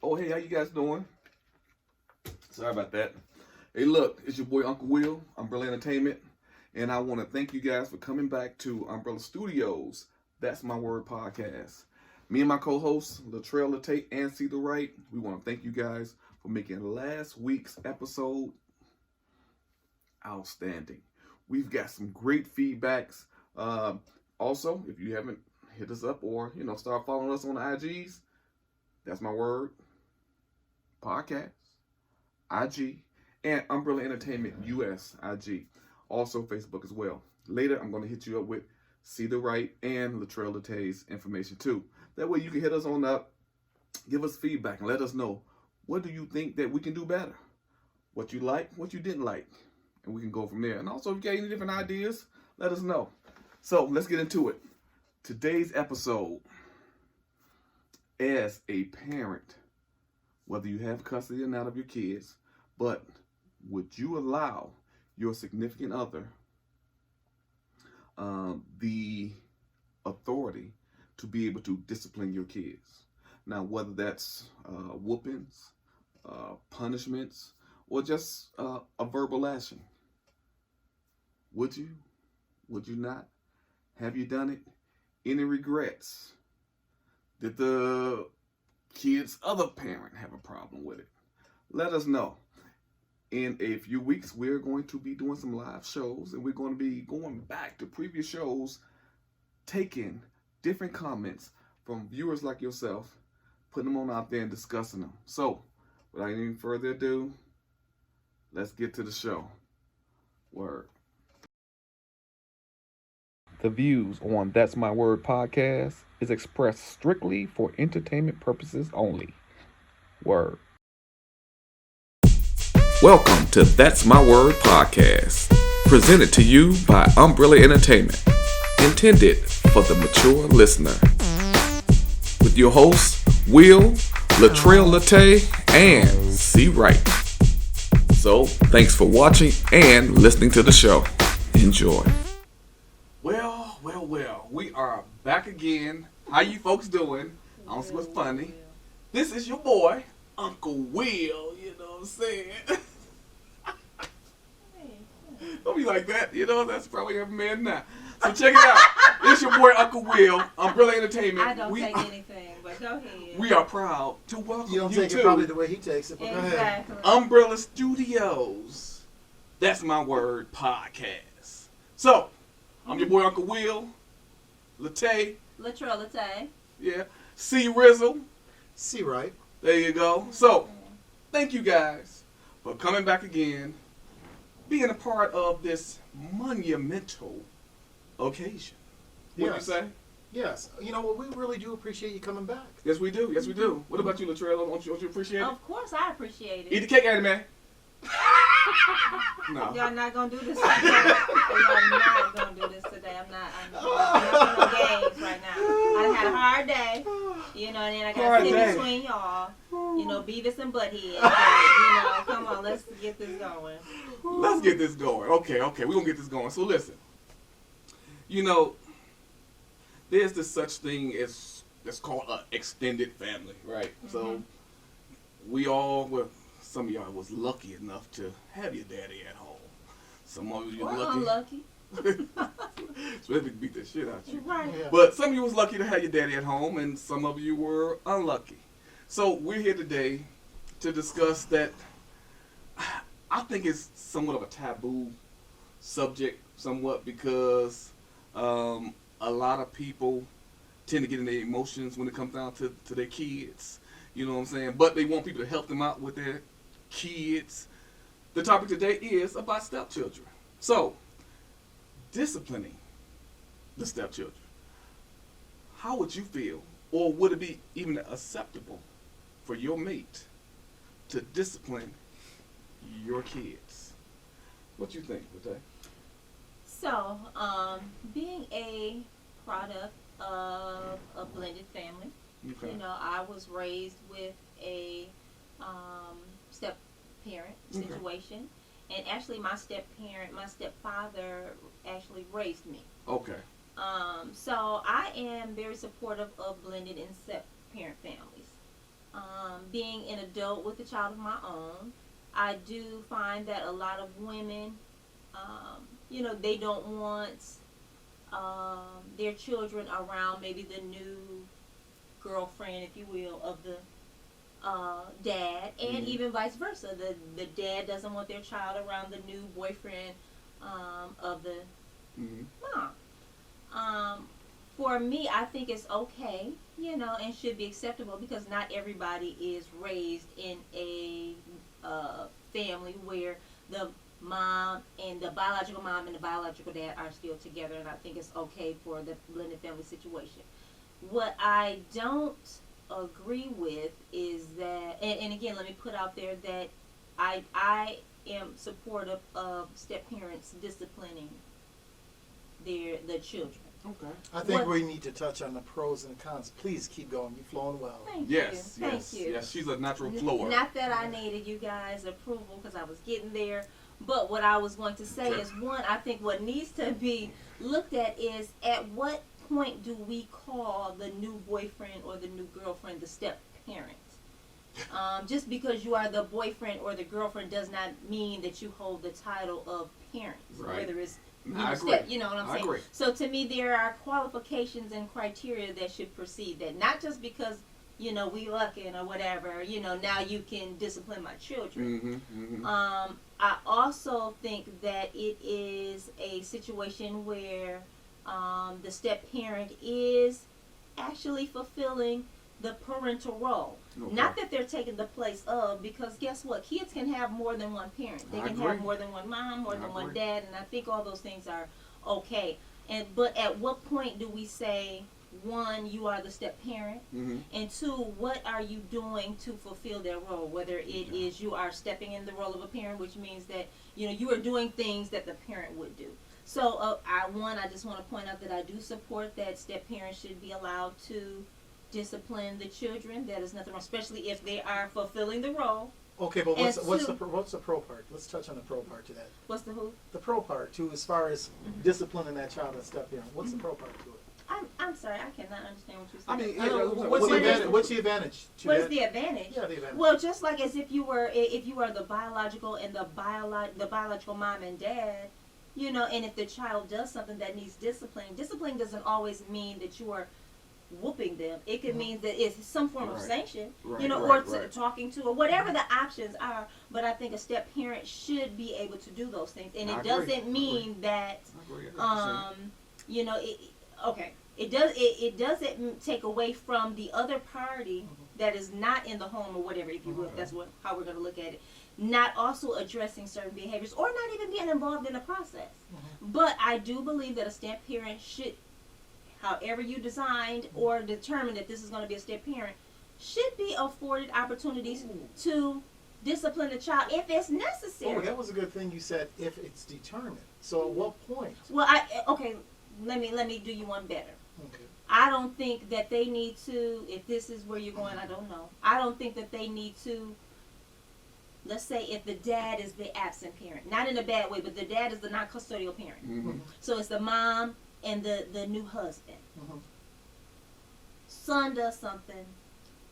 Oh, hey, how you guys doing? Sorry about that. Hey, look, it's your boy Uncle Will, Umbrella Entertainment, and I want to thank you guys for coming back to Umbrella Studios. That's My Word podcast. Me and my co-hosts, Latrell Latate and See the Right, we want to thank you guys for making last week's episode outstanding. We've got some great feedbacks. Also, if you haven't hit us up or start following us on the IGs, That's My Word podcast, IG, and Umbrella Entertainment US IG. Also Facebook as well. Later, I'm going to hit you up with See the Right and Latrell Latate's information too. That way you can hit us on up, give us feedback, and let us know what do you think that we can do better, what you like, what you didn't like, and we can go from there. And also, if you got any different ideas, let us know. So let's get into it. Today's episode, as a parent, whether you have custody or not of your kids, but would you allow your significant other the authority to be able to discipline your kids? Now, whether that's whoopings, punishments, or just a verbal lashing. Would you? Would you not? Have you done it? Any regrets? Did the kid's other parent have a problem with it? Let us know. In a few weeks, we're going to be doing some live shows, and we're going to be going back to previous shows, taking different comments from viewers like yourself, putting them on out there and discussing them. So, without any further ado, let's get to the show. Word. The views on That's My Word podcast is expressed strictly for entertainment purposes only. Word. Welcome to That's My Word podcast, presented to you by Umbrella Entertainment, intended for the mature listener. With your hosts, Will, Latrell Latte, and C. Wright. So, thanks for watching and listening to the show. Enjoy. Well, we are back again. How you folks doing? I don't see what's funny. This is your boy, Uncle Will, you know what I'm saying? Don't be like that, that's probably every man now. So check it out. It's your boy, Uncle Will, Umbrella Entertainment. I don't take anything, but go ahead. We are proud to welcome you don't take to it probably the way he takes it, but go ahead. Exactly. Umbrella Studios. That's My Word podcast. So, I'm your boy, Uncle Will, Latte. Latrell Latte. Yeah. C. Rizzle. See, right? There you go. So, thank you guys for coming back again, being a part of this monumental occasion. What do you say? Yes. You know what? We really do appreciate you coming back. Yes, we do. Yes, we do. What about you, Latrell? Don't you appreciate it? Of course, I appreciate it. Eat the cake, Annie, No. Y'all not gonna do this today. Y'all not gonna do this today. I'm not no games right now. I had a hard day, and then I got to sit between y'all. Beavis and Butthead. But, come on, let's get this going. Let's get this going. Okay, we're gonna get this going. So listen, there's this such thing as that's called an extended family, right? Mm-hmm. So we all were. Some of y'all was lucky enough to have your daddy at home. Some of you were unlucky. Especially beat the shit out you. Right. Yeah. But some of you was lucky to have your daddy at home, and some of you were unlucky. So we're here today to discuss that. I think it's somewhat of a taboo subject, somewhat, because a lot of people tend to get in their emotions when it comes down to their kids. You know what I'm saying? But they want people to help them out with their kids. The topic today is about stepchildren. So, disciplining the stepchildren. How would you feel, or would it be even acceptable for your mate to discipline your kids? What you think, Latae? So, being a product of a blended family, Okay. I was raised with a step-parent situation. And actually, my stepfather actually raised me. Okay. So I am very supportive of blended and step-parent families. being an adult with a child of my own, I do find that a lot of women, they don't want their children around maybe the new girlfriend, if you will, of the dad, and even vice versa. The dad doesn't want their child around the new boyfriend of the mom. For me, I think it's okay, and should be acceptable, because not everybody is raised in a family where the mom and the biological mom and the biological dad are still together, and I think it's okay for the blended family situation. What I don't agree with is that, and again, let me put out there that I am supportive of step parents disciplining the children. Okay. I think we need to touch on the pros and cons. Please keep going. You're flowing well. Thank Yes, you. yes, Thank you. yes. She's a natural flower. Not that I needed you guys' approval, because I was getting there. But what I was going to say is, one, I think what needs to be looked at is, at what point do we call the new boyfriend or the new girlfriend the step parent? Just because you are the boyfriend or the girlfriend does not mean that you hold the title of parents, Right. whether it's I agree. step, you know what I'm I saying? agree. So to me, there are qualifications and criteria that should precede that. Not just because, we lucking or whatever, now you can discipline my children. I also think that it is a situation where the step parent is actually fulfilling the parental role. Okay. Not that they're taking the place of, because guess what? Kids can have more than one parent. They I can agree. have more than one mom, more I than one agree. dad, and I think all those things are okay. But at what point do we say, one, you are the step parent, and two, what are you doing to fulfill their role? Whether it is you are stepping in the role of a parent, which means that you are doing things that the parent would do. So I just want to point out that I do support that step parents should be allowed to discipline the children. That is nothing wrong, especially if they are fulfilling the role. Okay, but And what's the pro part? Let's touch on the pro part to that. What's the who? The pro part too, as far as disciplining that child and step parent. What's the pro part to it? I'm sorry, I cannot understand what you're I saying. mean, What's the what is- advantage? What's the advantage to What that? is the advantage? Yeah, the advantage. Well, just like as if you were the biological and the biological mom and dad, and if the child does something that needs discipline doesn't always mean that you are whooping them. It could mean that it's some form of sanction, or talking to, or whatever the options are. But I think a step parent should be able to do those things, and it doesn't mean that, it doesn't take away from the other party that is not in the home or whatever, if you will. If that's how we're going to look at it. Not also addressing certain behaviors or not even being involved in the process. But I do believe that a step parent should, however you designed or determined that this is going to be a step parent, should be afforded opportunities to discipline the child if it's necessary. Oh, that was a good thing you said, if it's determined. So at what point? Well, let me do you one better. Okay. I don't think that they need to, if this is where you're going, I don't know. I don't think that they need to, let's say if the dad is the absent parent, not in a bad way, but the dad is the non-custodial parent. So it's the mom and the new husband. Son does something,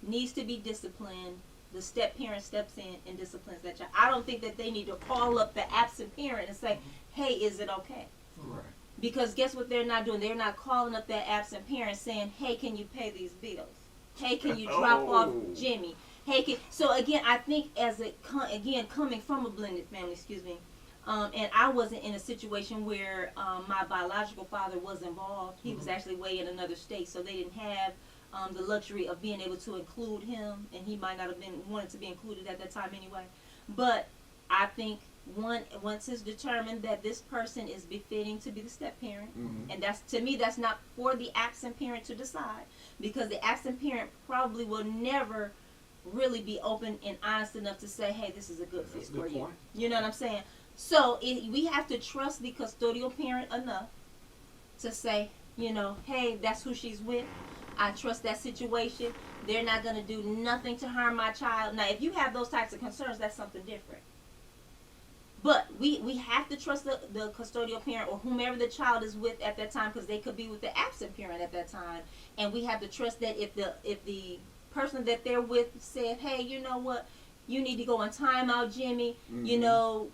needs to be disciplined, the step parent steps in and disciplines that child. I don't think that they need to call up the absent parent and say, hey, is it okay? Right. Because guess what they're not doing? They're not calling up that absent parent saying, hey, can you pay these bills? Hey, can you drop off Jimmy? Hey, so again, I think coming from a blended family, and I wasn't in a situation where my biological father was involved. He was actually way in another state, so they didn't have the luxury of being able to include him, and he might not have been wanted to be included at that time anyway. But I think once it's determined that this person is befitting to be the step parent, and to me that's not for the absent parent to decide, because the absent parent probably will never really be open and honest enough to say, hey, this is a good fit for you. You know what I'm saying? So we have to trust the custodial parent enough to say, hey, that's who she's with. I trust that situation. They're not going to do nothing to harm my child. Now, if you have those types of concerns, that's something different. But we have to trust the custodial parent or whomever the child is with at that time, because they could be with the absent parent at that time. And we have to trust that if the person that they're with said, hey, you know what, you need to go in timeout, Jimmy. Mhm. You know,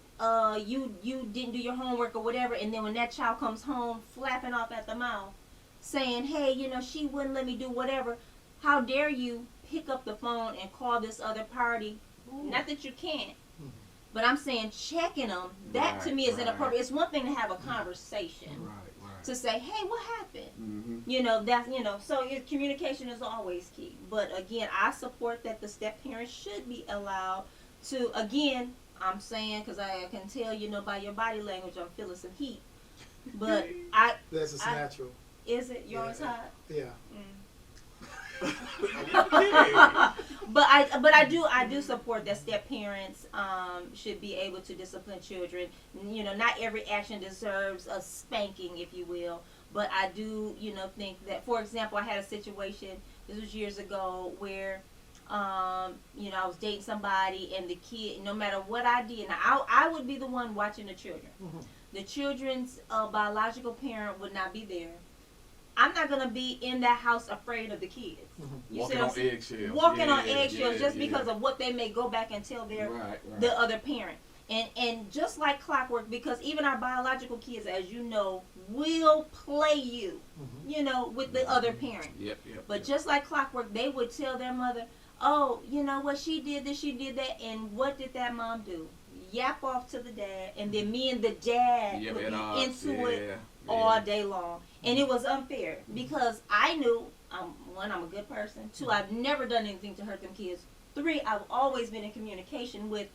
you didn't do your homework or whatever, and then when that child comes home flapping off at the mouth, saying, hey, you know, she wouldn't let me do whatever. How dare you pick up the phone and call this other party? Ooh. Not that you can't, Mhm. but I'm saying checking them. That to Right, me is right. inappropriate. It's one thing to have a conversation, Right. to say, hey, what happened? Mm-hmm. You know, that's, you know, so communication is always key. But again, I support that the step parents should be allowed to, again, I'm saying, because I can tell, you know, by your body language, I'm feeling some heat. But That's just natural. is it? You're always hot? Yeah. But I do support that step parents should be able to discipline children. You know, not every action deserves a spanking, if you will. But I do, you know, think that, for example, I had a situation, this was years ago, where you know, I was dating somebody, and the kid, no matter what I did, now I would be the one watching the children. Mm-hmm. The children's biological parent would not be there. I'm not gonna be in that house afraid of the kids. Mm-hmm. You Walking see what on I'm saying? eggshells. Walking on Yeah, eggshells yeah, just yeah. because of what they may go back and tell their Right. the other parent. And just like clockwork, because even our biological kids, as you know, will play you, Mm-hmm. you know, with the other parent. Yep. But just like clockwork, they would tell their mother, oh, you know what, she did this, she did that, and what did that mom do? Yap off to the dad, and then me and the dad would be into it all day long. And it was unfair, because I knew, one, I'm a good person. Two, I've never done anything to hurt them kids. Three, I've always been in communication with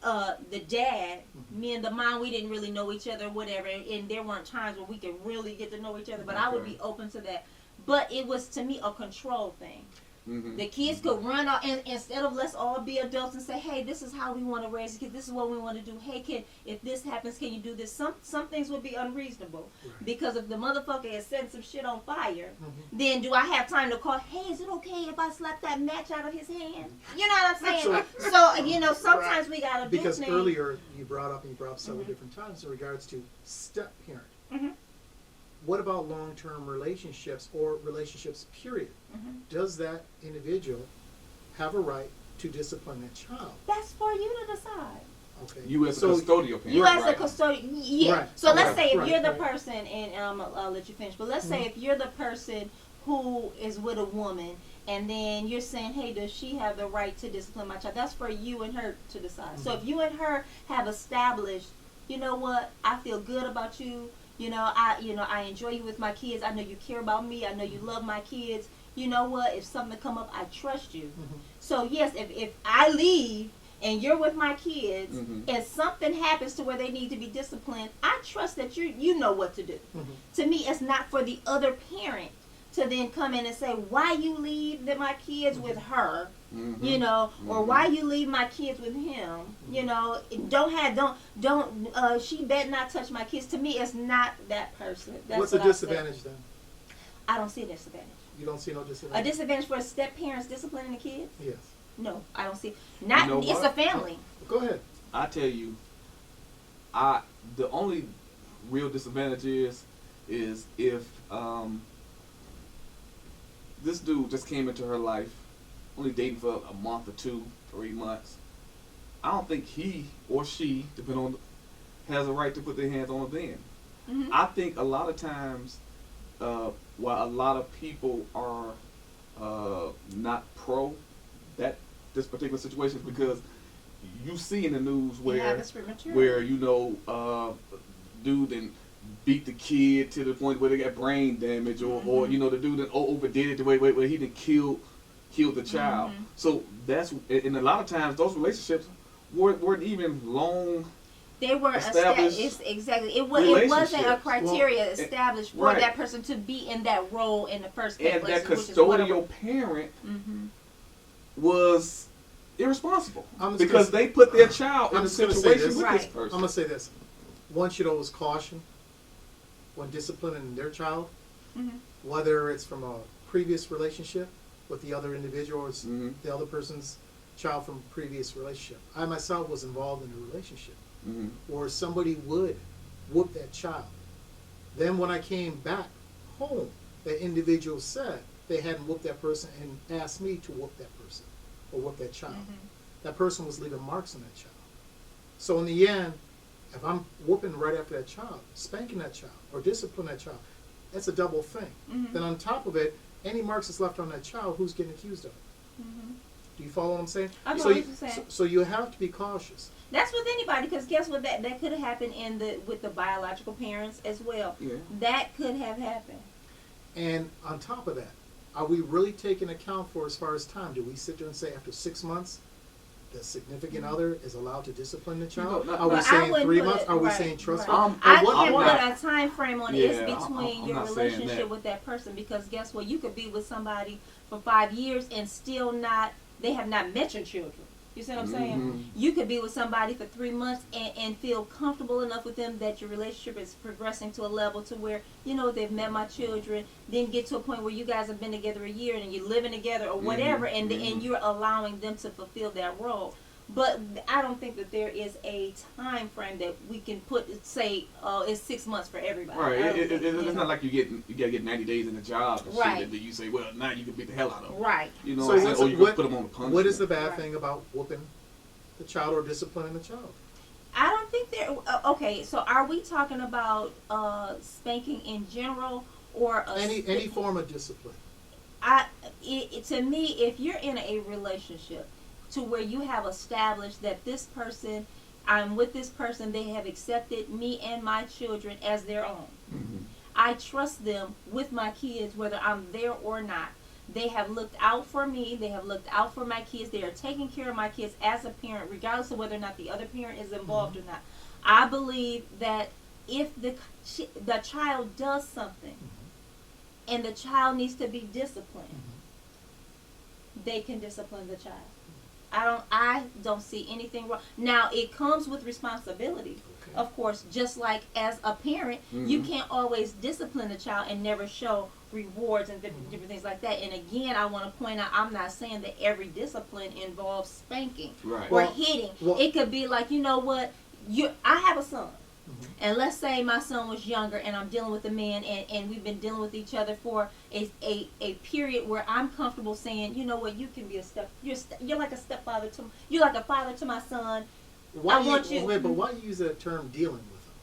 the dad. Me and the mom, we didn't really know each other, whatever, and there weren't times where we could really get to know each other, but I would be open to that. But it was, to me, a control thing. Mm-hmm. The kids could run off, and instead of let's all be adults and say, hey, this is how we want to raise the kids, this is what we want to do, hey, if this happens, can you do this? Some things would be unreasonable. Right. Because if the motherfucker is setting some shit on fire, Mm-hmm. then do I have time to call, hey, is it okay if I slap that match out of his hand? You know what I'm saying? So, you know, sometimes we got to do Because things. earlier you brought up several different times in regards to step parent. Mm-hmm. What about long-term relationships or relationships, period? Mm-hmm. Does that individual have a right to discipline that child? That's for you to decide. Okay. You as a custodial parent. You as right? a custodian, yeah. Right. So let's Right. say if Right. you're the Right. person, and I'll let you finish, but let's say Mhm. if you're the person who is with a woman, and then you're saying, hey, does she have the right to discipline my child? That's for you and her to decide. So if you and her have established, you know what, I feel good about you, I enjoy you with my kids, I know you care about me, I know you love my kids, you know what, if something come up, I trust you. Mhm. So yes, if I leave and you're with my kids, Mhm. and something happens to where they need to be disciplined, I trust that you know what to do. Mhm. To me, it's not for the other parent to then come in and say, why you leave my kids with her, Mhm. you know, or Mhm. why you leave my kids with him, you know, she better not touch my kids. To me, it's not that person. That's What's the what I say. disadvantage then? I don't see a disadvantage. You don't see no A disadvantage? disadvantage for step parents disciplining the kids? Yes. No, I don't see. Not, You know it's what? a family. Go ahead. I tell you, the only real disadvantage is if this dude just came into her life, only dating for a month or 2, 3 months. I don't think he or she, depending on, has a right to put their hands on her then. Mhm. I think a lot of times, while a lot of people are not pro this particular situation, because you see in the news Yeah, that's premature. where dude and beat the kid to the point where they got brain damage, or the dude that overdid it the way where he didn't kill the child. Mhm. So and a lot of times those relationships weren't even long. They were established exactly. It wasn't a relationships. criteria established for right. that person to be in that role in the first place. And that which is what custodial parent Mhm. was irresponsible I'm just because gonna- they put their child in I'm a just gonna say situation this. with Right. this I'm person. going to say this. One should always caution when disciplining their child, Mhm. whether it's from a previous relationship with the other individual or it's Mhm. the other person's child from a previous relationship. I myself was involved in a relationship Mhm. where somebody would whoop that child. Then when I came back home, that individual said, they hadn't whooped that person and asked me to whoop that person or whoop that child. Mm-hmm. That person was leaving marks on that child. So in the end, if I'm whooping right after that child, spanking that child, or disciplining that child, that's a double thing. Mm-hmm. Then on top of it, any marks that's left on that child, who's getting accused of it? Mm-hmm. Do you follow what I'm saying? I know So what you, you're saying. so you have to be cautious. That's with anybody, because guess what? That could have happened with the biological parents as well. Yeah. That could have happened. And on top of that, are we really taking account for as far as time? Do we sit there and say after 6 months, the significant other is allowed to discipline the child? No, Are we Well, I saying wouldn't 3 put months? it- Are we right, saying trust? right. And I what- can't what- put a time frame on it. Yeah, It's between I'm your not saying relationship that. with that person, because guess what? You could be with somebody for 5 years and still they have not met your children. You see what I'm saying? Mhm. You could be with somebody for 3 months and feel comfortable enough with them that your relationship is progressing to a level to where, they've met my children, then get to a point where you guys have been together a year and you're living together or whatever, and you're allowing them to fulfill that role. But I don't think that there is a time frame that we can say it's 6 months for everybody. Right. I don't think, It's not like you gotta get 90 days in the job and Right. shit, and then you say, well, now you can beat the hell out of them. Right. You know So what I'm what's saying? Or you what- can put them on the punishment. What is the bad Right. thing about whooping the child or disciplining the child? I don't think there. Okay, so are we talking about spanking in general or Any form of discipline. To me, if you're in a relationship to where you have established that this person, I'm with this person, they have accepted me and my children as their own. Mhm. I trust them with my kids, whether I'm there or not. They have looked out for me. They have looked out for my kids. They are taking care of my kids as a parent, regardless of whether or not the other parent is involved or not. I believe that if the child does something and the child needs to be disciplined, they can discipline the child. I don't see anything wrong. Now, it comes with responsibility. Okay. Of course, just like as a parent, you can't always discipline a child and never show rewards and different things like that. And again, I want to point out, I'm not saying that every discipline involves spanking Right. or Well, hitting. well- It could be like, I have a son. And let's say my son was younger and I'm dealing with a man and we've been dealing with each other for a period where I'm comfortable saying, you know what, you can be you're like a stepfather you're like a father to my son. Why want you, you- wait, but why you use that term dealing with them?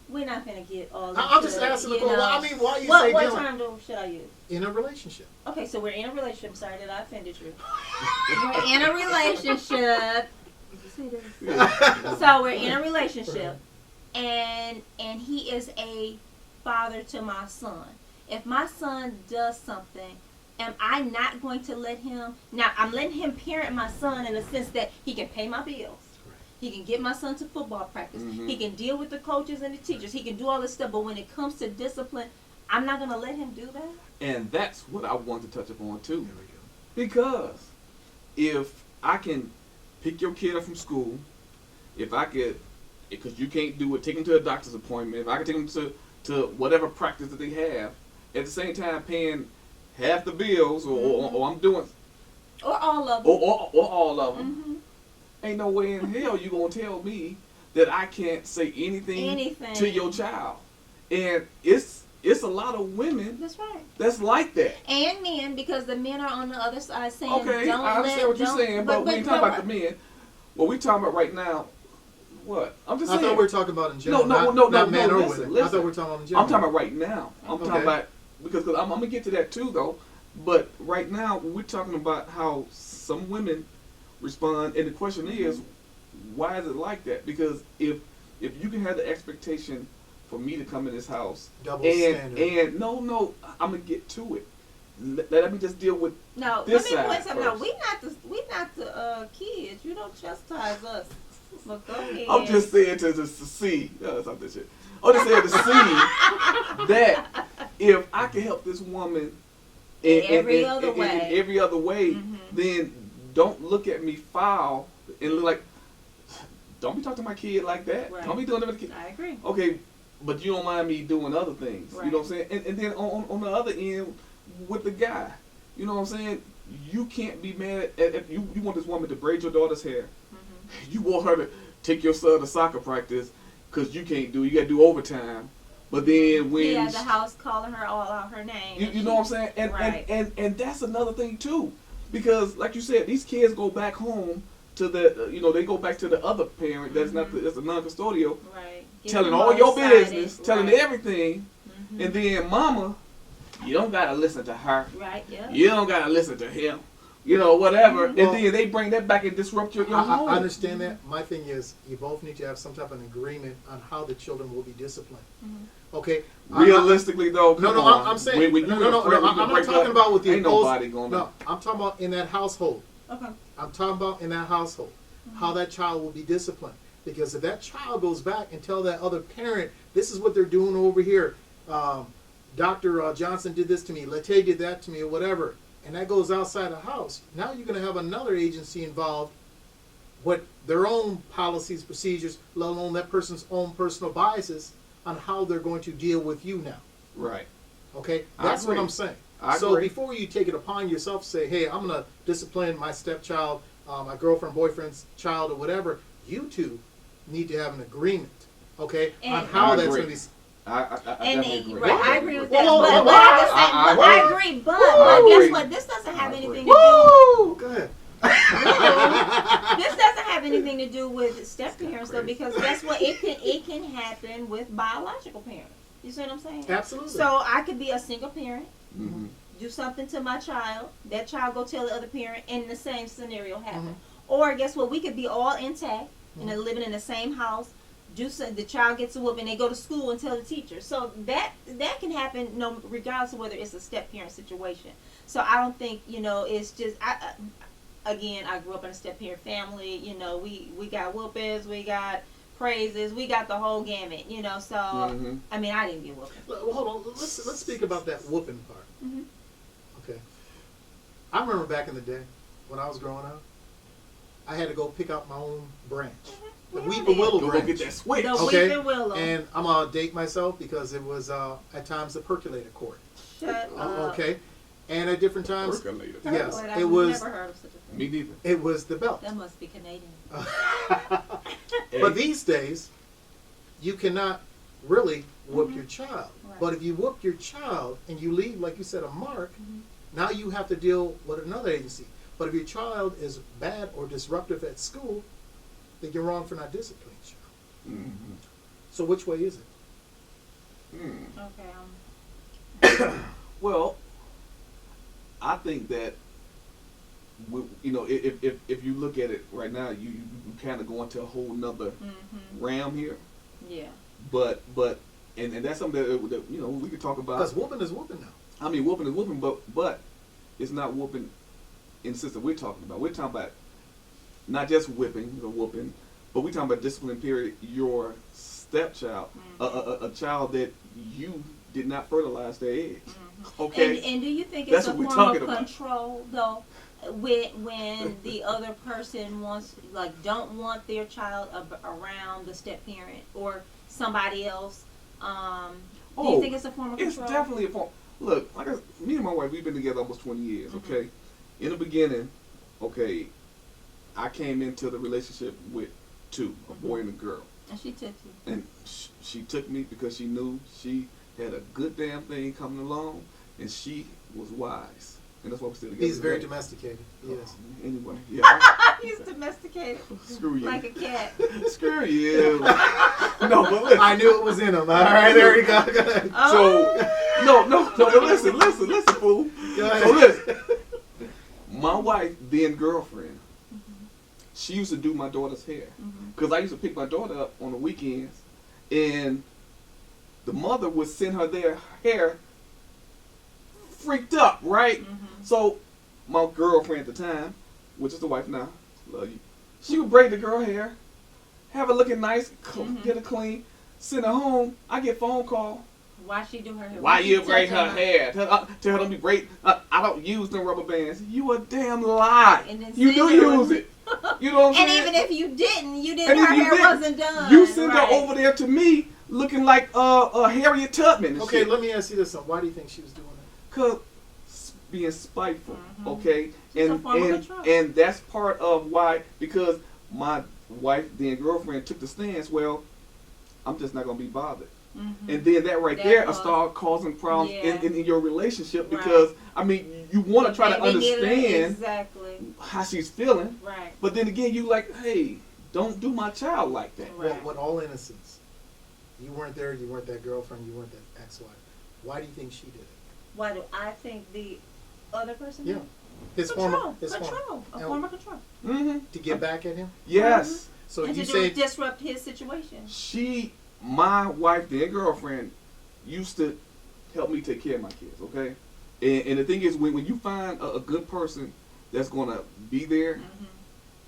We're not going to get all I'm just into, asking you Nicole, know. I mean, why you What say dealing? term should I use? In a relationship. Okay, so we're in a relationship. Sorry that I offended you. We're in a relationship. See this? So we're in a relationship, and he is a father to my son. If my son does something, am I not going to let him? Now I'm letting him parent my son in the sense that he can pay my bills. He can get my son to football practice. Mhm. He can deal with the coaches and the teachers. He can do all this stuff. But when it comes to discipline, I'm not going to let him do that. And that's what I want to touch upon too. There we go. Because if I can pick your kid up from school, if I could, because you can't do it, take them to a doctor's appointment, if I can take them to whatever practice that they have, at the same time paying half the bills, or I'm doing, Or all of them. or all of them, Mm-hmm. ain't no way in hell you gonna tell me that I can't say anything to your child. And it's a lot of women That's right. that's like that. And men, because the men are on the other side saying, Okay, don't I understand what you're don't- saying, but we ain't talking about the men. What we talking about right now, what? I'm just I saying. thought we were talking about in general, No, not men or listen, women. I thought listen. we were talking about in general. I'm talking about right now. I'm Okay. talking about, because I'm going to get to that too, though. But right now, we're talking about how some women respond, and the question is, why is it like that? Because if you can have the expectation for me to come in this house, Double and standard. no, I'm gonna get to it. Let me just deal with No, this let me side point something out. first. We not the kids. You don't chastise us. But go ahead. I'm just saying to see. Stop this shit. I'm just saying to see that if I can help this woman in Every other way. every other way, Mhm. then don't look at me foul and look like. Don't be talking to my kid like that. Right. Don't be doing that with the kid. I agree. Okay, but you don't mind me doing other things. Right. You know what I'm saying? And then on the other end, with the guy, you know what I'm saying? You can't be mad at if you want this woman to braid your daughter's hair. Mm-hmm. You want her to take your son to soccer practice because you can't do it. You got to do overtime. But then when he at the house calling her all out her name. you know what I'm saying? And, Right. and that's another thing too. Because like you said, these kids go back home to the they go back to the other parent that's not that's a non-custodial, Right. telling all your business, telling right. everything, and then mama, you don't gotta listen to her. Right, yeah. You don't gotta listen to him. Whatever. Well, And then they bring that back and disrupt your home. I understand that. My thing is, you both need to have some type of agreement on how the children will be disciplined. Okay. Realistically, though, No, I'm saying when no. you I'm not talking about with the ain't nobody gonna. No, I'm talking about in that household. Okay. I'm talking about in that household, how that child will be disciplined. Because if that child goes back and tell that other parent, this is what they're doing over here, Dr. Johnson did this to me, Lete did that to me, or whatever, and that goes outside the house, now you're going to have another agency involved with their own policies, procedures, let alone that person's own personal biases on how they're going to deal with you now. Right. Okay? I That's what agree. I'm saying. I So agree. before you take it upon yourself to say, hey, I'm going to discipline my stepchild, my girlfriend, boyfriend's child, or whatever, you two need to have an agreement, okay, on And- how I that's agree. going to be. I And definitely agree. right, I agree with that. Whoa, But, whoa, but at the same, I but I agree. agree. But I guess agree. what? This doesn't have I anything agree. to Go ahead. do. This doesn't have anything to do with step parents though, crazy. because guess what? It can happen with biological parents. You see what I'm saying? Absolutely. So I could be a single parent, Mm-hmm. do something to my child. That child go tell the other parent, and the same scenario happen. Or guess what? We could be all intact and they're living in the same house. The child gets a whooping, they go to school and tell the teacher. So that can happen, no, regardless of whether it's a step parent situation. So I don't think it's just. Again, I grew up in a step parent family. We got whoopings, we got praises, we got the whole gamut. So I mean, I didn't get whooping. Well, hold on. Let's speak about that whooping part. Mhm. Okay. I remember back in the day when I was growing up, I had to go pick out my own branch, the We all weeping did. willow Go branch. get that switch. The Okay. weeping willow. And I'm gonna date myself because it was at times the percolator court. Shut up. Okay. And at different times, Percolator. yes, Boy, it I've was. never heard of such a thing. Me neither. It was the belt. That must be Canadian. But these days, you cannot really whoop your child. Right. But if you whoop your child and you leave, like you said, a mark, now you have to deal with another agency. But if your child is bad or disruptive at school, then you're wrong for not disciplining your child. Mm-hmm. So which way is it? Okay. Well, I think that if you look at it right now, you kind of go into a whole nother realm here. Yeah. But and that's something that we could talk about. Because whooping is whooping now. I mean, whooping is whooping, but it's not whooping in the sense that we're talking about. We're talking about not just whipping or whooping, but we're talking about discipline. Period. Your stepchild, a child that you did not fertilize their eggs. Okay. And do you think That's it's a what we're form talking of about. control though, when the other person don't want their child around the step parent or somebody else? Do you think it's a form of It's control? definitely a form. Look, me and my wife, we've been together almost 20 years. Okay. In the beginning, okay, I came into the relationship with two, a boy and a girl. And she took you. And she took me because she knew she had a good damn thing coming along, and she was wise. And that's why we're still together. He's very today. domesticated. Yes. Anyway, yeah. He's domesticated. Screw you. Like a cat. Screw you. No, but listen. I knew it was in him. All right, there we go. Go ahead. So, no, but listen, fool. Go ahead. So listen. My wife, then girlfriend, she used to do my daughter's hair. Because I used to pick my daughter up on the weekends, and the mother would send her their hair freaked up, right? So my girlfriend at the time, which is the wife now, love you, she would braid the girl hair, have her looking nice, get her clean, send her home. I get phone call. Why she do her hair? Why you she braid touching her hair? Tell her don't be braid. I don't use no rubber bands. You a damn lie. And then You do send her- use it. You know what I'm And saying? even if you didn't, And her if you hair didn't, wasn't done. You send right. her over there to me looking like Harriet Tubman and Okay, shit. let me ask you this. Why do you think she was doing that? Cause being spiteful, okay, It's a form of control. and that's part of why, because my wife then girlfriend took the stance. Well, I'm just not gonna be bothered. And then that right That there will cause- start causing problems Yeah. in your relationship Right. because, I mean, you want to try to They get it, understand exactly. how she's feeling. Right. But then again, you like, hey, don't do my child like that. Right. Well, with all innocence, you weren't there, you weren't that girlfriend, you weren't that ex-wife. Why do you think she did it? Why do I think the other person? Yeah. did? His Control. his Control. A And- form of control. Mm-hmm. to get back at him. Yes. So And you to say disrupt his situation. My wife, then girlfriend, used to help me take care of my kids, okay? And the thing is, when you find a good person that's going to be there,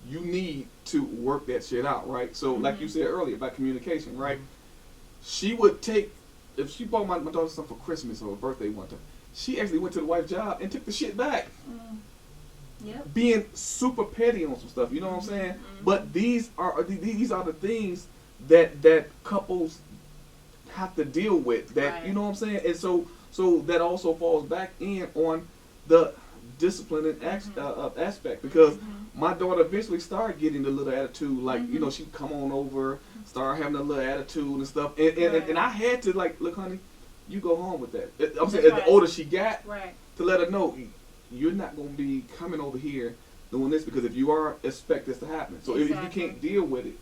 you need to work that shit out, right? So, like you said earlier about communication, right? She would take, if she bought my daughter something for Christmas or her birthday one time, she actually went to the wife's job and took the shit back. Yep. Being super petty on some stuff, you know what I'm saying? But these are the things that couples have to deal with. That Right. you know what I'm saying? And so that also falls back in on the discipline and aspect because my daughter eventually started getting the little attitude, like you know she'd come on over, start having a little attitude and stuff, and I had to like, look, honey, you go home with that. I'm saying That's as the older she got, Right. to let her know you're not going to be coming over here doing this because if you are, expect this to happen. So if you Exactly. can't deal with it,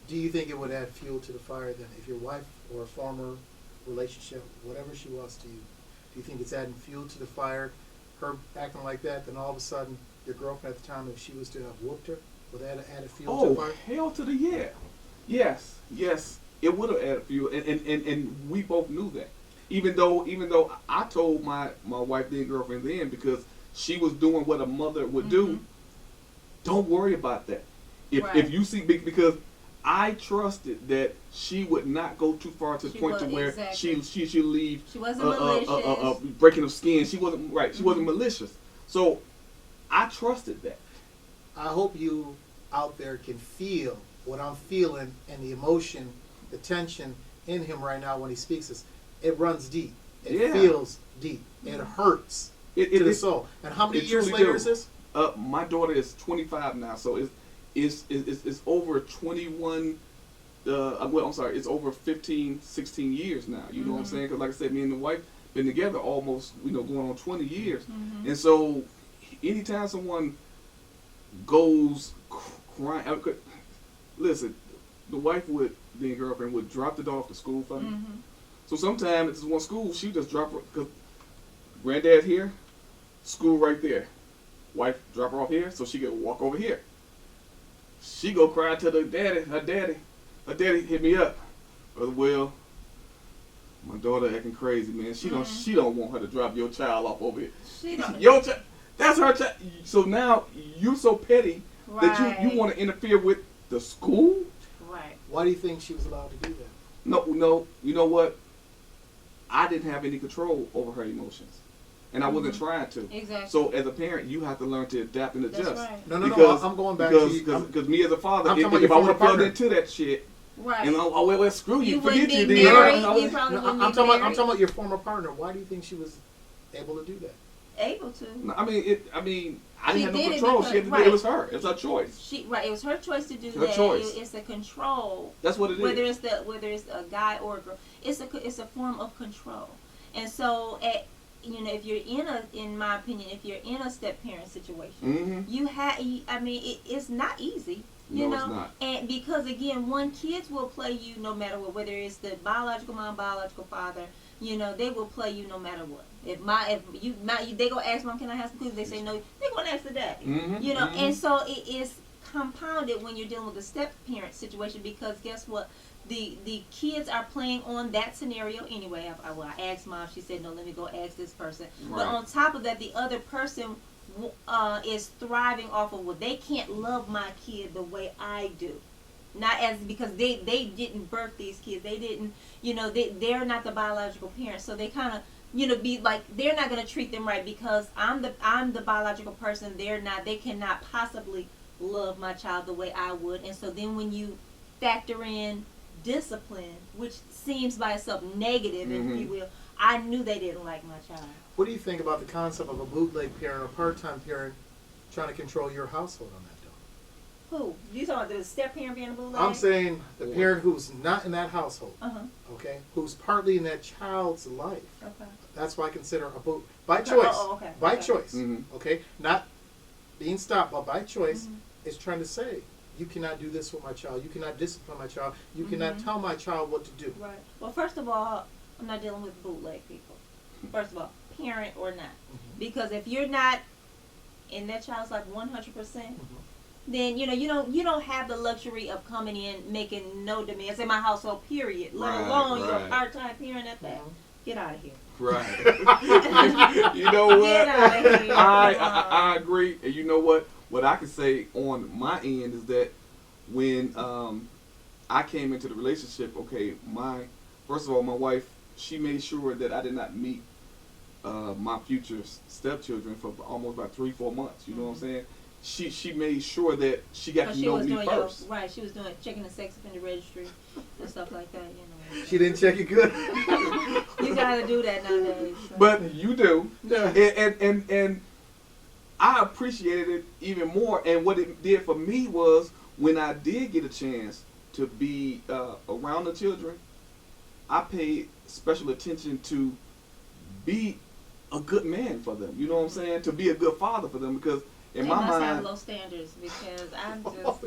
do you think it would add fuel to the fire then if your wife or a former relationship, whatever she was to you, do you think it's adding fuel to the fire, her acting like that, then all of a sudden your girlfriend at the time, if she was to have whooped her, would that have added fuel to the fire? hell to the yeah. Yes, it would have added fuel, and we both knew that. Even though I told my wife then girlfriend then because she was doing what a mother would do. Don't worry about that. If you see because I trusted that she would not go too far to the point to where she should leave. She wasn't malicious. Breaking of skin. She wasn't right. She wasn't malicious. So I trusted that. I hope you out there can feel what I'm feeling and the emotion, the tension in him right now when he speaks this. It runs deep. It feels deep. It hurts to the soul. And how many years later is this? My daughter is 25 now, so it's over 21. Well, I'm sorry, it's over 15, 16 years now. You know what I'm saying? Because like I said, me and the wife been together almost, going on 20 years. And so, anytime someone goes crying, listen, the wife the girlfriend would drop the daughter off to school for me. So sometimes it's one school, she just drop her, because granddad here, school right there. Wife drop her off here, so she could walk over here. She go cry to her daddy hit me up. Brother Will, my daughter acting crazy, man. She don't want her to drop your child off over here. She don't. Your child, that's her child. So now you so petty that you want to interfere with the school? Right. Why do you think she was allowed to do that? No, you know what? I didn't have any control over her emotions. And I wasn't trying to. Exactly. So as a parent, you have to learn to adapt and adjust. That's right. No, I'm going back because, to you. Because me as a father, I'm talking about if I your would have former plugged partner. into that shit, Right. and well, screw you, You forget wouldn't you. be then. married. I was- You probably wouldn't I'm be talking married. about your former partner. Why do you think she was able to do that? Able to. I mean, I She didn't have no did it control. because- She had to do right. It was her. It was her choice. It was her choice to do Her that. choice. It's a control. That's what it is. Whether it's a guy or a girl, it's a form of control. And so if you're in my opinion, if you're in a step parent situation, it's not easy. You No, know, it's not. and because again, kids will play you no matter what, whether it's the biological mom, biological father. They will play you no matter what. They go ask mom, can I have some cookies? They say no. They gonna ask the daddy. And so it is compounded when you're dealing with a step parent situation because guess what? The kids are playing on that scenario anyway. I asked mom. She said no. Let me go ask this person. Right. But on top of that, the other person is thriving off of they can't love my kid the way I do. Not as because they didn't birth these kids. They didn't, they're not the biological parents. So they kind of, be like they're not gonna treat them right because I'm the biological person. They're not. They cannot possibly love my child the way I would. And so then when you factor in discipline, which seems by itself negative, if you will, I knew they didn't like my child. What do you think about the concept of a bootleg parent or part-time parent trying to control your household on that, though? Who? You talking about the step parent being a bootleg? I'm saying the parent who's not in that household, Uh-huh. okay, who's partly in that child's life. Okay. That's why I consider a boot by choice. Okay. By Okay. choice, Mm-hmm. okay, not being stopped, but by choice. Mm-hmm. Is trying to say, you cannot do this with my child. You cannot discipline my child. You cannot Mhm. tell my child what to do. Right. Well, first of all, I'm not dealing with bootleg people. First of all, parent or not, because if you're not in that child's life 100%, then you don't have the luxury of coming in making no demands in my household. Period. Let Right, alone you're a right. part-time parent at that. Get out of here. Right. You know what? Get out of here. I agree. And you know what? What I can say on my end is that when I came into the relationship, okay, first of all, my wife, she made sure that I did not meet my future stepchildren for almost about 3-4 months. You know what I'm saying? She made sure that she got to know me first. Right, she was doing checking the sex offender registry and stuff like that. She didn't check it good. You gotta do that nowadays. So. But you do. Yeah. And I appreciated it even more. And what it did for me was when I did get a chance to be around the children, I paid special attention to be a good man for them. You know what I'm saying? To be a good father for them, because in my must mind, have low standards, because I'm just.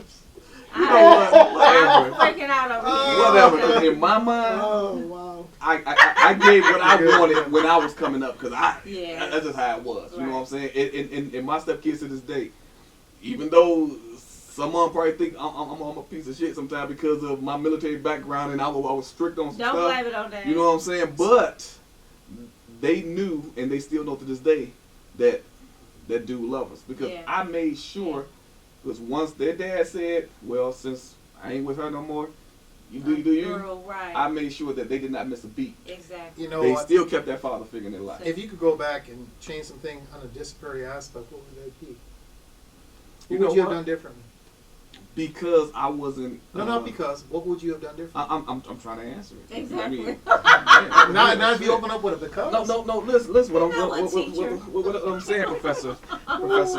You know what? Whatever. I'm freaking out over here. Whatever. 'Cause in my mind, Oh wow. I gave what I wanted when I was coming up, because Yeah. that's just how it was. You know what I'm Right. saying? And my stepkids to this day, even though someone probably think I'm a piece of shit sometimes because of my military background and I was strict on some Don't stuff. blame it on that. You know what I'm saying? But they knew, and they still know to this day, that dude love us, because Yeah. I made sure. Because once their dad said, well, since I ain't with her no more, you do you. Girl, right. I made sure that they did not miss a beat. Exactly. You know They what? still kept that father figure in their life. If you could go back and change something on a disciplinary aspect, what would that be? You What know would you have what? done differently? Because I wasn't. No, not because. What would you have done differently? I'm trying to answer it. Exactly. I mean, Not if you open up with a because. No. Listen. You're not a teacher. What I'm saying, Professor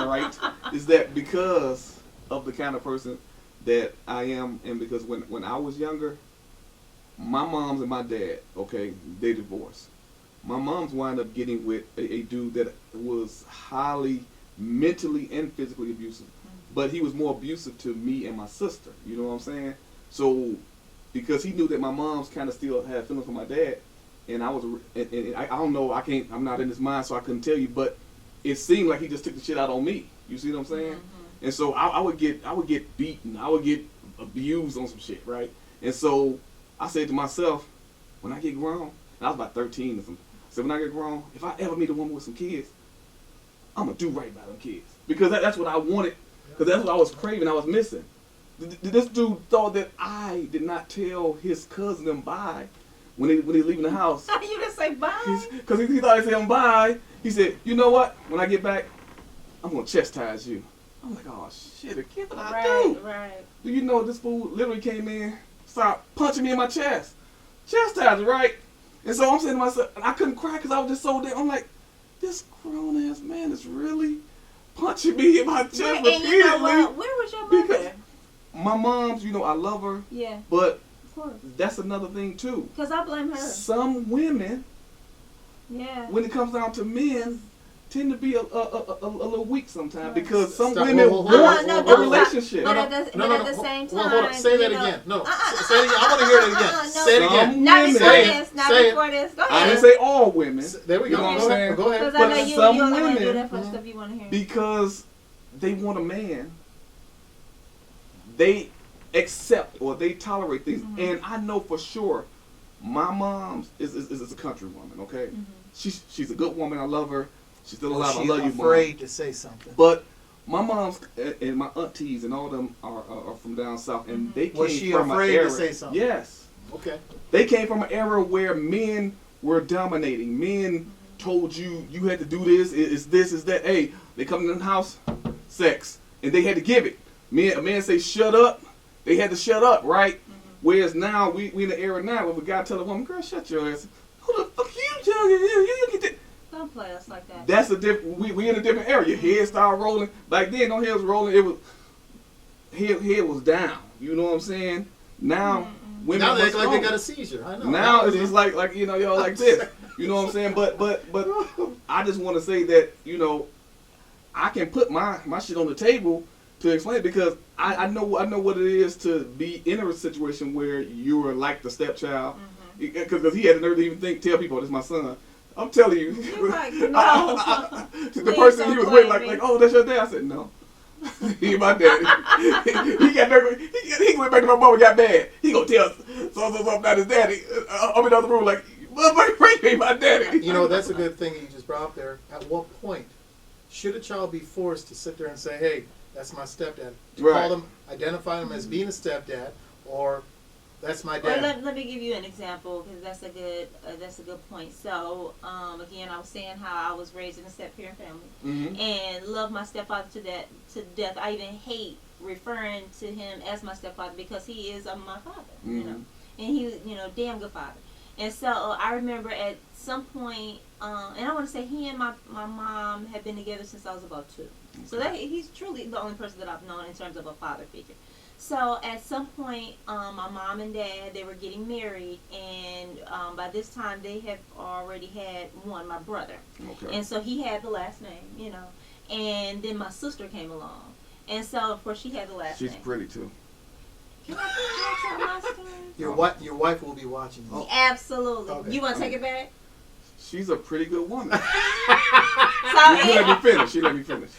Wright, is that because of the kind of person that I am, and because when I was younger, my mom's and my dad, okay, they divorced. My mom's wound up getting with a dude that was highly mentally and physically abusive. But he was more abusive to me and my sister. You know what I'm saying? So, because he knew that my mom's kind of still had feelings for my dad, and I don't know, I'm not in his mind, so I couldn't tell you, but it seemed like he just took the shit out on me. You see what I'm saying? Mm-hmm. And so I would get beaten, I would get abused on some shit, right? And so I said to myself, when I get grown, and I was about 13 or something, I said, when I get grown, if I ever meet a woman with some kids, I'm gonna do right by them kids, because that's what I wanted. Because that's what I was craving, I was missing. This dude thought that I did not tell his cousin them bye when he's leaving the house. You didn't say bye. Because he thought I said him bye. He said, you know what? When I get back, I'm going to chastise you. I'm like, oh shit, again, what I do? Right. Do you know this fool literally came in, started punching me in my chest. Chastising, right? And so I'm saying to myself, and I couldn't cry because I was just so damn, I'm like, this grown ass man is really punching me in my chest repeatedly. And you know what? Where was your mother? Because my mom's, I love her, Yeah, but of course. that's another thing too. Because I blame her. Some women, Yeah. when it comes down to men, tend to be a little weak sometimes, Right. because some Stop. women Whoa, whoa, want whoa, a whoa, whoa. relationship. But at the same time, Hold on. Say that again. No. Say it again. I want to hear it again. No. Say it again. Some Not women- before Say it. this. Not Say it. before this. Go I ahead. didn't say all women. There we You go. know what I'm Go saying? ahead. Go ahead. Because I But know you some only want to do women- that for stuff you want to hear. Because they want a man, they accept or they tolerate things. Mm-hmm. And I know for sure my mom's is a country woman, okay? Mm-hmm. She's a good woman. I love her. She's still alive. I She's love you, Mom. afraid to say something. But my mom's and my aunties and all of them are from down south, and they came Was she from afraid an to era. say something? Yes, Okay. they came from an era where men were dominating. Men told you had to do this. It's this. It's that. Hey, they come in the house, sex, and they had to give it. A man say shut up, they had to shut up, right? Whereas now we in the era now where a guy tell a woman, girl, shut your ass. Who the fuck you get that? Don't play us like that. That's a different. We in a different era. Your head started rolling. Back then, no head was rolling. It was. head was down. You know what I'm saying? Now women Now they act are like they stronger. got a seizure. I know. Now it's just like y'all like this. You know what I'm saying? But I just want to say that I can put my shit on the table to explain it because I know what it is to be in a situation where you are like the stepchild because he had the nerve to even tell people this is my son. I'm telling you, You're like, no. the person he was with like oh that's your dad. I said no. He my daddy. He got nervous. He went back to my mom and got mad. He gonna tell so about his daddy. I'm in the other room like, motherfucker, Frank ain't my daddy. You know, that's a good thing you just brought up there. At what point should a child be forced to sit there and say, "Hey, that's my stepdad"? To Right. call them, identify them as being a stepdad, or that's my Well, dad. let me give you an example because that's a good point. So again, I was saying how I was raised in a step-parent family and love my stepfather to death. I even hate referring to him as my stepfather because he is my father, and he damn good father. And so I remember at some point, and I want to say he and my mom had been together since I was about 2. So he's truly the only person that I've known in terms of a father figure. So at some point, my mom and dad, they were getting married, and by this time they have already had one, my brother. Okay. And so he had the last name, and then my sister came along. And so, of course, she had the last name. She's pretty too. Can I tell my story? Your wife will be watching you. Absolutely. Okay. You want to take it back? She's a pretty good woman. So, She let me finish.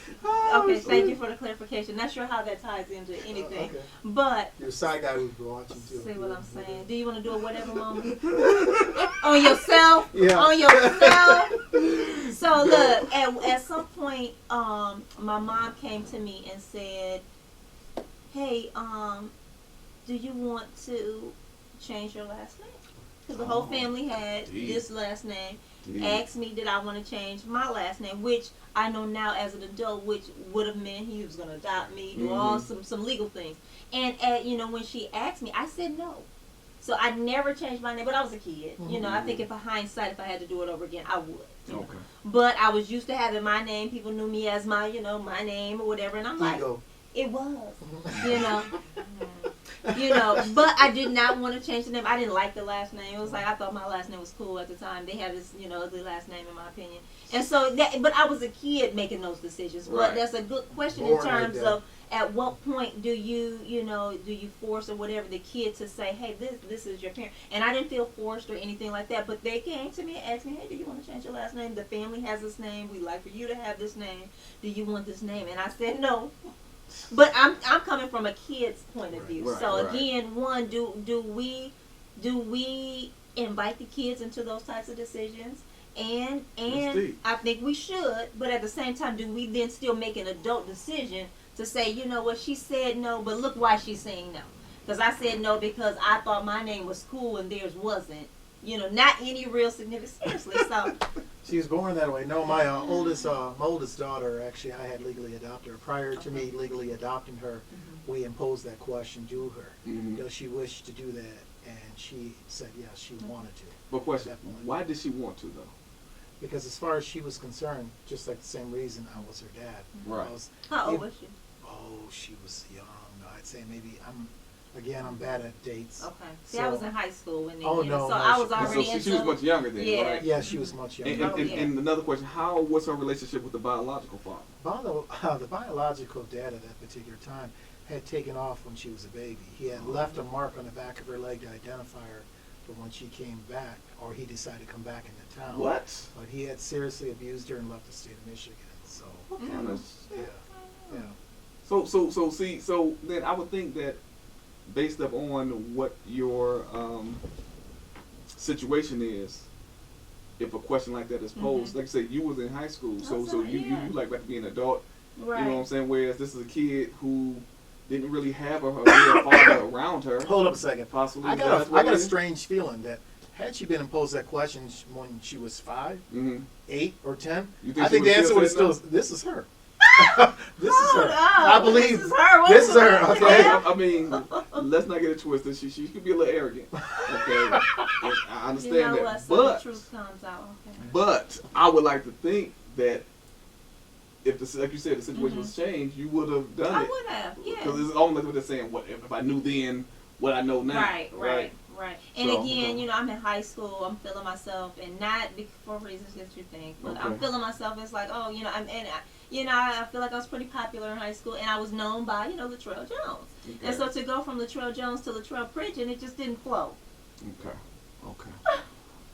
okay, thank you for the clarification. Not sure how that ties into anything, Okay. but Your side guy will be watching too. see what I'm saying. Do you want to do a whatever moment on yourself? Yeah. On yourself. So look, at some point, my mom came to me and said, "Hey, do you want to change your last name?" Because the whole family had this last name. Asked me did I want to change my last name, which I know now as an adult, which would have meant he was going to adopt me, do all some legal things. And when she asked me, I said no. So I never changed my name, but I was a kid. I think if hindsight, if I had to do it over again, I would. Okay. But I was used to having my name. People knew me as my, my name or whatever, and I'm like, Ego. it was, but I did not want to change the name. I didn't like the last name. It was like I thought my last name was cool at the time. They had this, ugly last name in my opinion. And so but I was a kid making those decisions. Right. But that's a good question Born in terms like that. of at what point do you, do you force or whatever the kid to say, hey, this is your parent. And I didn't feel forced or anything like that. But they came to me and asked me, hey, do you want to change your last name? The family has this name. We'd like for you to have this name. Do you want this name? And I said no. But I'm coming from a kid's point of view. Right, so right. again, do we invite the kids into those types of decisions? And deep. I think we should, but at the same time, do we then still make an adult decision to say, you know what, she said no, but look why she's saying no. Because I said no because I thought my name was cool and theirs wasn't. Not any real significance. Seriously, so. She was born that way. No, my oldest daughter, actually, I had legally adopted her. Prior to me legally adopting her, we imposed that question to her. Does she wish to do that? And she said yes, she wanted to. But question, why did she want to though? Because as far as she was concerned, just like the same reason I was her dad. Right. How old was she? Oh, she was young. I'd say maybe I'm bad at dates. Okay. See, I was in high school when they did it, no, so no, I was she- already So into she was much younger then, Yeah. right? Yeah, she was much younger. And another question, how was her relationship with the biological father? The biological dad at that particular time had taken off when she was a baby. He had left a mark on the back of her leg to identify her for when she came back, or he decided to come back into town. What? But he had seriously abused her and left the state of Michigan. So, What kind of yeah. So then I would think that based upon what your situation is, if a question like that is posed, like I said, you was in high school, so you like about to be an adult, Right. you know what I'm saying? Whereas this is a kid who didn't really have a real father around her. Hold up a second. Possibly. I got a strange feeling that had she been imposed that question when she was 5, 8, or 10, You think I she think the would've answer would have still still. said This is her. This is her. Oh, I believe. This is her. This is her. Okay. I mean, let's not get it twisted. She could be a little arrogant. Okay, and I understand You know that. what? So the But truth comes out. Okay. But I would like to think that if like you said, the situation was changed, you would have done I it. would have, yeah. Because it's almost like what they're saying. What if I knew then what I know now? Right. And So, again, you know, I'm in high school. I'm feeling myself, and not for reasons that you think, but I'm feeling myself. It's like, oh, you know, I feel like I was pretty popular in high school, and I was known by, you know, Latrell Jones. Okay. And so to go from Latrell Jones to Latrell Pridgeon, it just didn't flow. Okay.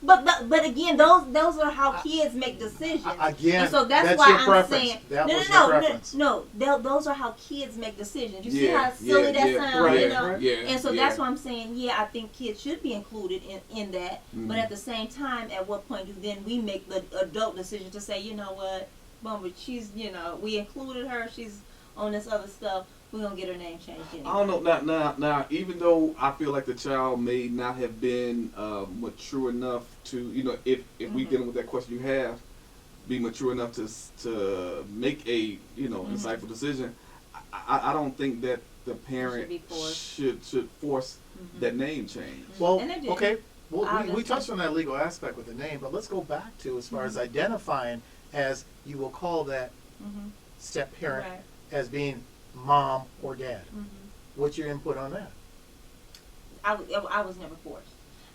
But again, those are how kids make decisions. Again, and so that's your why I'm preference. saying No. Those are how kids make decisions. You see how silly that sounds, right, you know? right. And so that's why I'm saying, I think kids should be included in that. Mm-hmm. But at the same time, at what point do then we make the adult decision to say, you know what, Bumble, she's, you know, we included her, she's on this other stuff. We're going to get her name changed anyway. I don't know. Now, even though I feel like the child may not have been mature enough to, you know, if we dealing with that question you have, be mature enough to make a, you know, insightful decision, I don't think that the parent should force that name change. Well, okay. Well, we touched on that legal aspect with the name, but let's go back to as far as identifying as you will call that step parent as being mom or dad. What's your input on that? I was never forced,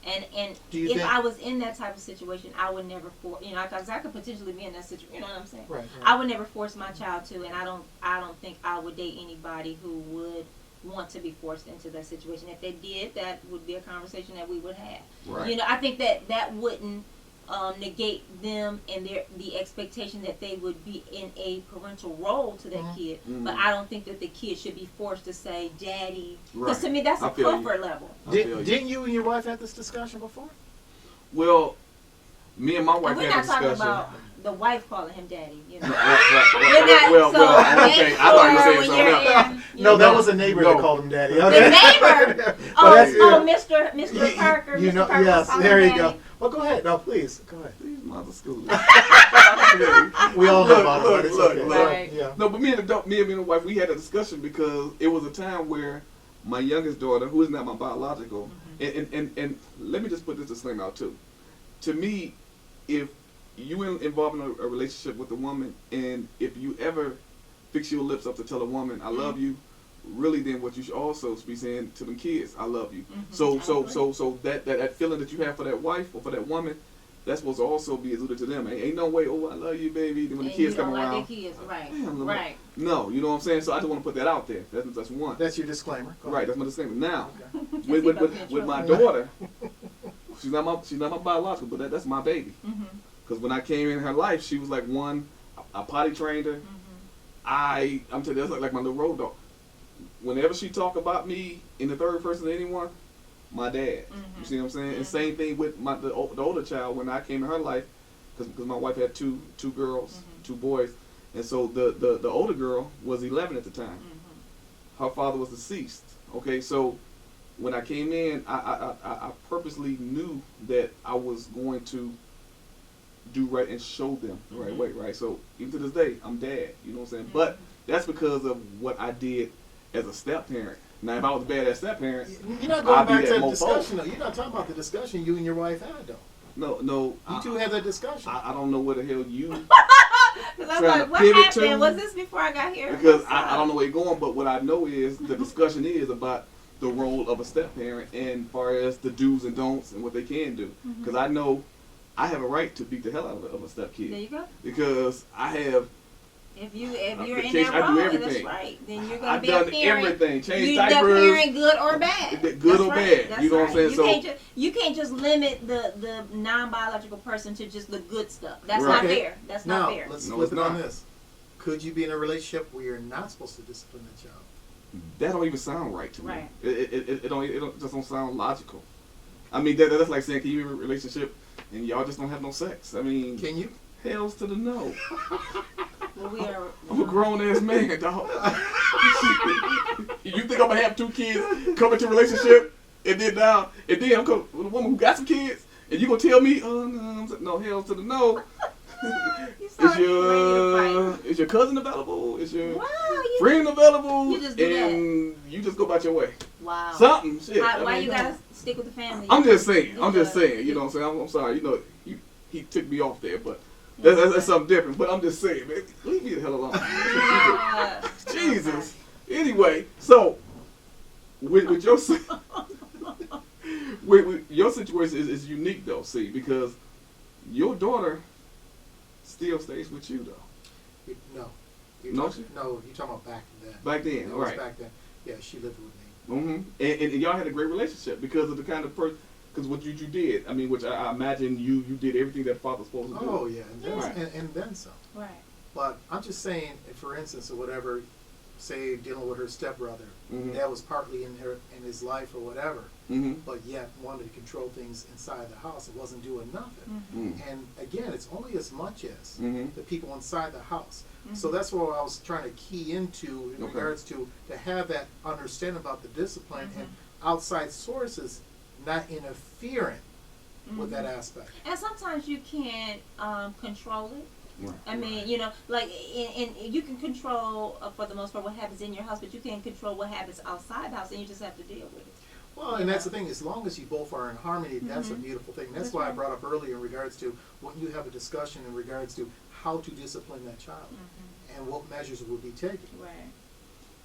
and if I was in that type of situation, I would never force, you know, because I could potentially be in that situation. You know what I'm saying? Right. I would never force my child to, and I don't think I would date anybody who would want to be forced into that situation. If they did, that would be a conversation that we would have. Right. You know, I think that wouldn't negate them and the expectation that they would be in a parental role to that kid. But I don't think that the kid should be forced to say daddy, because to me that's a comfort level. Didn't you and your wife have this discussion before? Well, me and my wife had a discussion. We're not talking about the wife calling him daddy, you know. Okay. I thought you were saying something else. No, that was a neighbor that called him daddy. Okay. The neighbor. Mr. Parker. You know, Parker, yes, there you go. Well, go ahead. No, please, go ahead. These mother schoolers. We all know about it. Look. No, but me and the wife, we had a discussion because it was a time where my youngest daughter, who is not my biological, and let me just put this disclaimer out too. To me, if you involved in a relationship with a woman, and if you ever fix your lips up to tell a woman I love you, really then what you should also be saying to them kids, I love you. So that feeling that you have for that wife or for that woman, that's supposed to also be alluded to them. Ain't no way, oh I love you baby, then when the kids come around. Right. No, you know what I'm saying? So I just want to put that out there. That's one. That's your disclaimer. Right, that's my disclaimer. Now, with my daughter, she's not my biological, but that's my baby. Because when I came in her life, she was like one, I potty trained her. I'm telling you, that's like my little road dog. Whenever she talk about me in the third person to anyone, my dad. You see what I'm saying? And same thing with the older child. When I came in her life, because my wife had two girls, 2 boys, and so the older girl was 11 at the time. Her father was deceased. Okay, so when I came in, I purposely knew that I was going to do right and show them the right way, right? So even to this day, I'm dad. You know what I'm saying? But that's because of what I did as a step parent. Now, if I was a badass step parent, you're not going back to that discussion, though. You're not talking about the discussion you and your wife had, though. No. You two had that discussion. I don't know where the hell you. Because I was like, what happened? Was this before I got here? Because I don't know where you're going, but what I know is the discussion is about the role of a step parent and as far as the do's and don'ts and what they can do. Because I know I have a right to beat the hell out of a step kid. There you go. Because I have. If you're in that role, that's right. Then you're going to be a parent. I've done everything. Change diapers. You're the parent, good or bad. Good or bad. That's you know what I'm saying? You can't just limit the non-biological person to just the good stuff. That's not fair. That's not fair. Let's flip it on this. Could you be in a relationship where you're not supposed to discipline the child? That don't even sound right to me. Right. It just don't sound logical. I mean, that's like saying, can you be in a relationship and y'all just don't have no sex? I mean, can you? Hells to the no. Well, I'm a grown ass man, dog. You think I'm gonna have 2 kids come into a relationship and then I'm coming with a woman who got some kids and you gonna tell me, oh no, hells to the no. Is your cousin available? Is your friend available? You just do and that. You just go about your way. Wow. Something. Shit. Why you gotta stick with the family? I'm just saying. You know what I'm saying? I'm sorry. You know, he took me off there, but That's something different. But I'm just saying, man, leave me the hell alone. Jesus. Anyway, so with your with your situation is unique though. See, because your daughter still stays with you though. No. No, you're talking about back then. Back then, It was right? back then. Yeah, she lived with me. Mm-hmm. And y'all had a great relationship because of the kind of person, because what you did. I mean, which I imagine you did everything that father's supposed to do. Oh yeah, and then, Right. and then some. Right. But I'm just saying, for instance, or whatever, say dealing with her stepbrother, Mhm. that was partly in his life or whatever, Mm-hmm. but yet wanted to control things inside the house. It wasn't doing nothing. Mm-hmm. And again, it's only as much as Mm-hmm. the people inside the house. Mm-hmm. So that's what I was trying to key into in Okay. regards to have that understanding about the discipline Mhm. and outside sources not interfering with that Mhm. aspect. And sometimes you can't control it. Right. I mean, you know, like, in you can control, for the most part, what happens in your house, but you can't control what happens outside the house, and you just have to deal with it. Well, and that's the thing. As long as you both are in harmony, that's a Mhm. beautiful thing. That's That's why I right. brought up earlier in regards to when you have a discussion in regards to how to discipline that child and what measures would be taken. Right.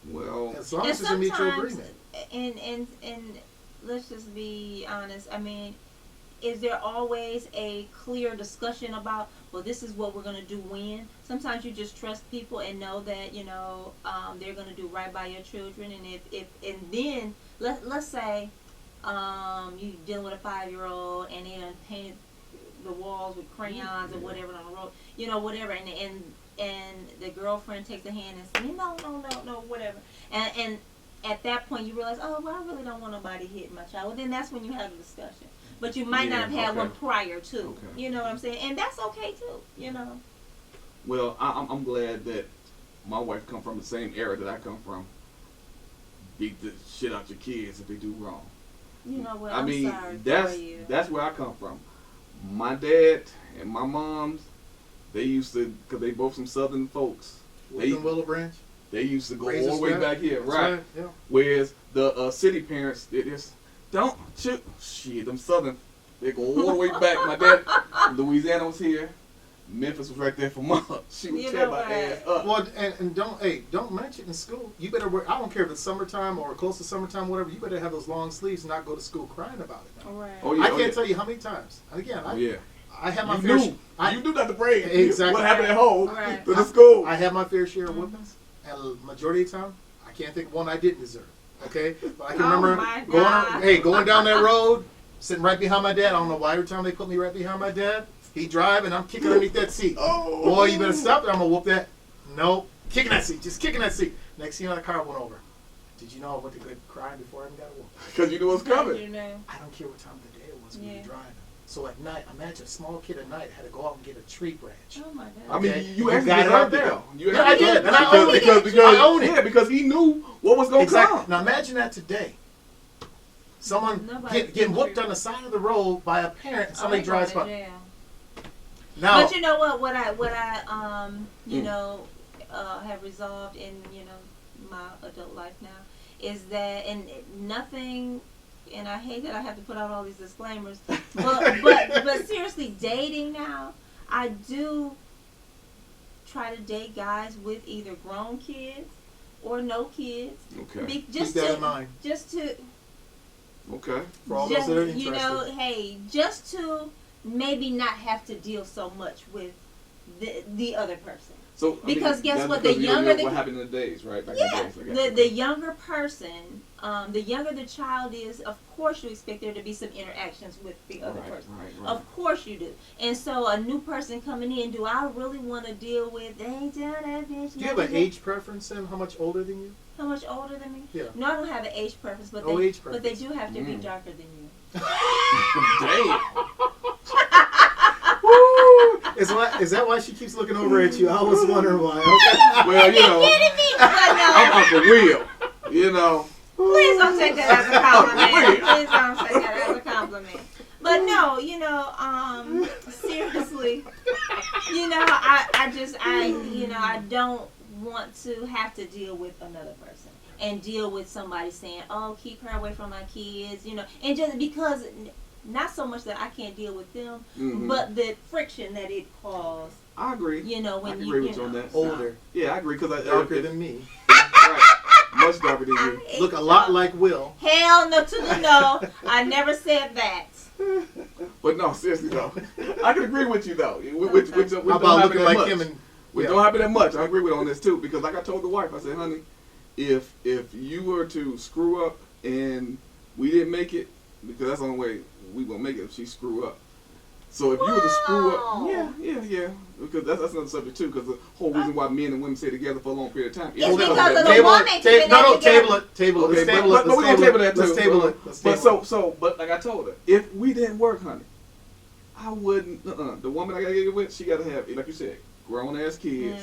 Well, As long And as it's a mutual sometimes, agreement. and let's just be honest. I mean, is there always a clear discussion about, well, this is what we're going to do when? Sometimes you just trust people and know that, you know, they're going to do right by your children. And and then, let's say, you dealing with a 5-year-old and they done painted the walls with crayons or whatever on the road, you know, whatever. And the girlfriend takes a hand and says, no, whatever. And at that point you realize, oh, well, I really don't want nobody hitting my child. Well, then that's when you have a discussion. But you might not have had one prior to. Okay. You know what I'm saying? And that's okay too, you know. well, I'm glad that my wife come from the same era that I come from. Beat the shit out your kids if they do wrong. You know what? I mean, sorry that's for you. that's where I come from. My dad and my mom's, they used to, because they both some Southern folks. Within Willow Branch. They used to go Razor all the way strap. back here, That's right? Yeah. Whereas the city parents, they just don't shoot. Shit, them Southern, they go all the way back. My dad, Louisiana was here. Memphis was right there for months. She would You tear know my what? ass up. Well, and don't mention in school. You better wear. I don't care if it's summertime or close to summertime, whatever. You better have those long sleeves and not go to school crying about it. Now. Right. Oh, yeah, I can't tell you how many times. And again, Oh, yeah. I have my You fair. knew. You knew not to bring Exactly. what happened at home Right. to the school. I have my fair share of whippings, and the majority of the time, I can't think of one I didn't deserve. Okay, but I can Oh remember my God. going down that road, sitting right behind my dad. I don't know why every time they put me right behind my dad, he drive and I'm kicking underneath that seat. Oh. Boy, you better stop it. I'm gonna whoop that. Nope, kicking that seat, just kicking that seat. Next thing you know, the car went over. Did you know I went to good crying before I even got a whoop? Because you knew what's coming. You know. I don't care what time of the day it was when Yeah. you're driving. So at night, imagine a small kid at night had to go out and get a tree branch. Oh my God. I mean, Okay. you You actually got it deserved out there. though. You Yeah, I actually did, deserved and I it. own it. Because I own it. Yeah, because he knew what was going to Exactly. come. Now imagine that today. Someone Nobody's getting whooped true. on the side of the road by a parent, and somebody Oh, drives going by. to jail. Now, But you know what I you know have resolved in, you know, my adult life now is that, and nothing, and I hate that I have to put out all these disclaimers, but seriously, dating now, I do try to date guys with either grown kids or no kids. Okay. keep that in mind. Just to Okay. For all just, those that are you interested. know, hey, just to maybe not have to deal so much with the other person. So Because guess that's what? because The you know younger the what kid- happened in the days, right? Back Yeah, in the days. I got the you. younger person, the younger the child is, of course you expect there to be some interactions with the other person. Right. Of course you do. And so a new person coming in, do I really want to deal with, they ain't done that bitch? Do you have an age preference in how much older than you? How much older than me? Yeah. No, I don't have an age preference, but No they, age but they preference. do have to be Mm. darker than you. Damn. Woo! Is that why she keeps looking over at you? I was wondering why. Okay. Well, you know, Kidding me? But I'm no, Uncle Will. You know. please don't take that as a compliment. Wait. Please don't take that as a compliment. But no, you know, seriously, you know, I don't want to have to deal with another person and deal with somebody saying, oh, keep her away from my kids, you know, and just because, not so much that I can't deal with them, Mhm. but the friction that it caused I agree. You know, when I you agree with you know. on that. Older, Yeah, I agree because darker than me. right, much darker than you. Look a lot like Will. Hell no to the no. I never said that. But no, seriously though, I can agree with you though. Which How don't about happen looking that like much. him and Which yeah. don't happen that much. I agree with you on this too because, like I told the wife, I said, honey, if you were to screw up and we didn't make it, because that's the only way we gonna make it if she screw up. So if you were to screw up, yeah, because that's another subject too. Because the whole reason why men and women stay together for a long period of time is It's because because of of that. the woman keeping that together. Table it. Okay, Let's table it. but we're gonna table that too. Let's table it. Let's But table it. but like I told her, if we didn't work, honey, I wouldn't. The woman I gotta get with, she gotta have, like you said, grown ass kids,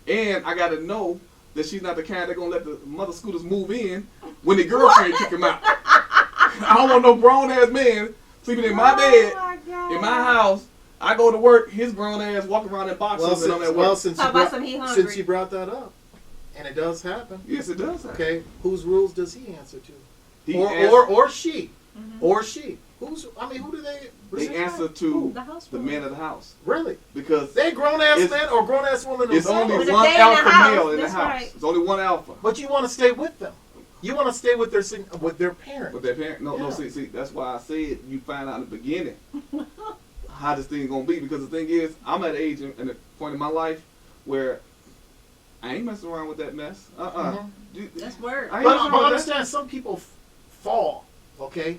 and I gotta know that she's not the kind that gonna let the mother scooters move in when the girlfriend kick him out. I don't want no grown ass man sleeping in my bed, in my house. I go to work, his grown ass walking around in boxes and I'm at work. Since you brought that up, and it does happen. Yes, it does happen. Okay, whose rules does he answer to? He Or she, Mhm. or she. Who do they? They answer to The house the man of the house Really? because They grown ass It's- men or grown ass women it's themselves. only But if one they in the alpha house, male in the that's house. right. It's only one alpha. But you want to stay with them. You want to stay with their parent. With their parent, no, Yeah. see, that's why I said you find out in the beginning how this thing gonna be. Because the thing is, I'm at an age and a point in my life where I ain't messing around with that mess. That's word. I ain't But messing around with that. understand, some people fall. Okay,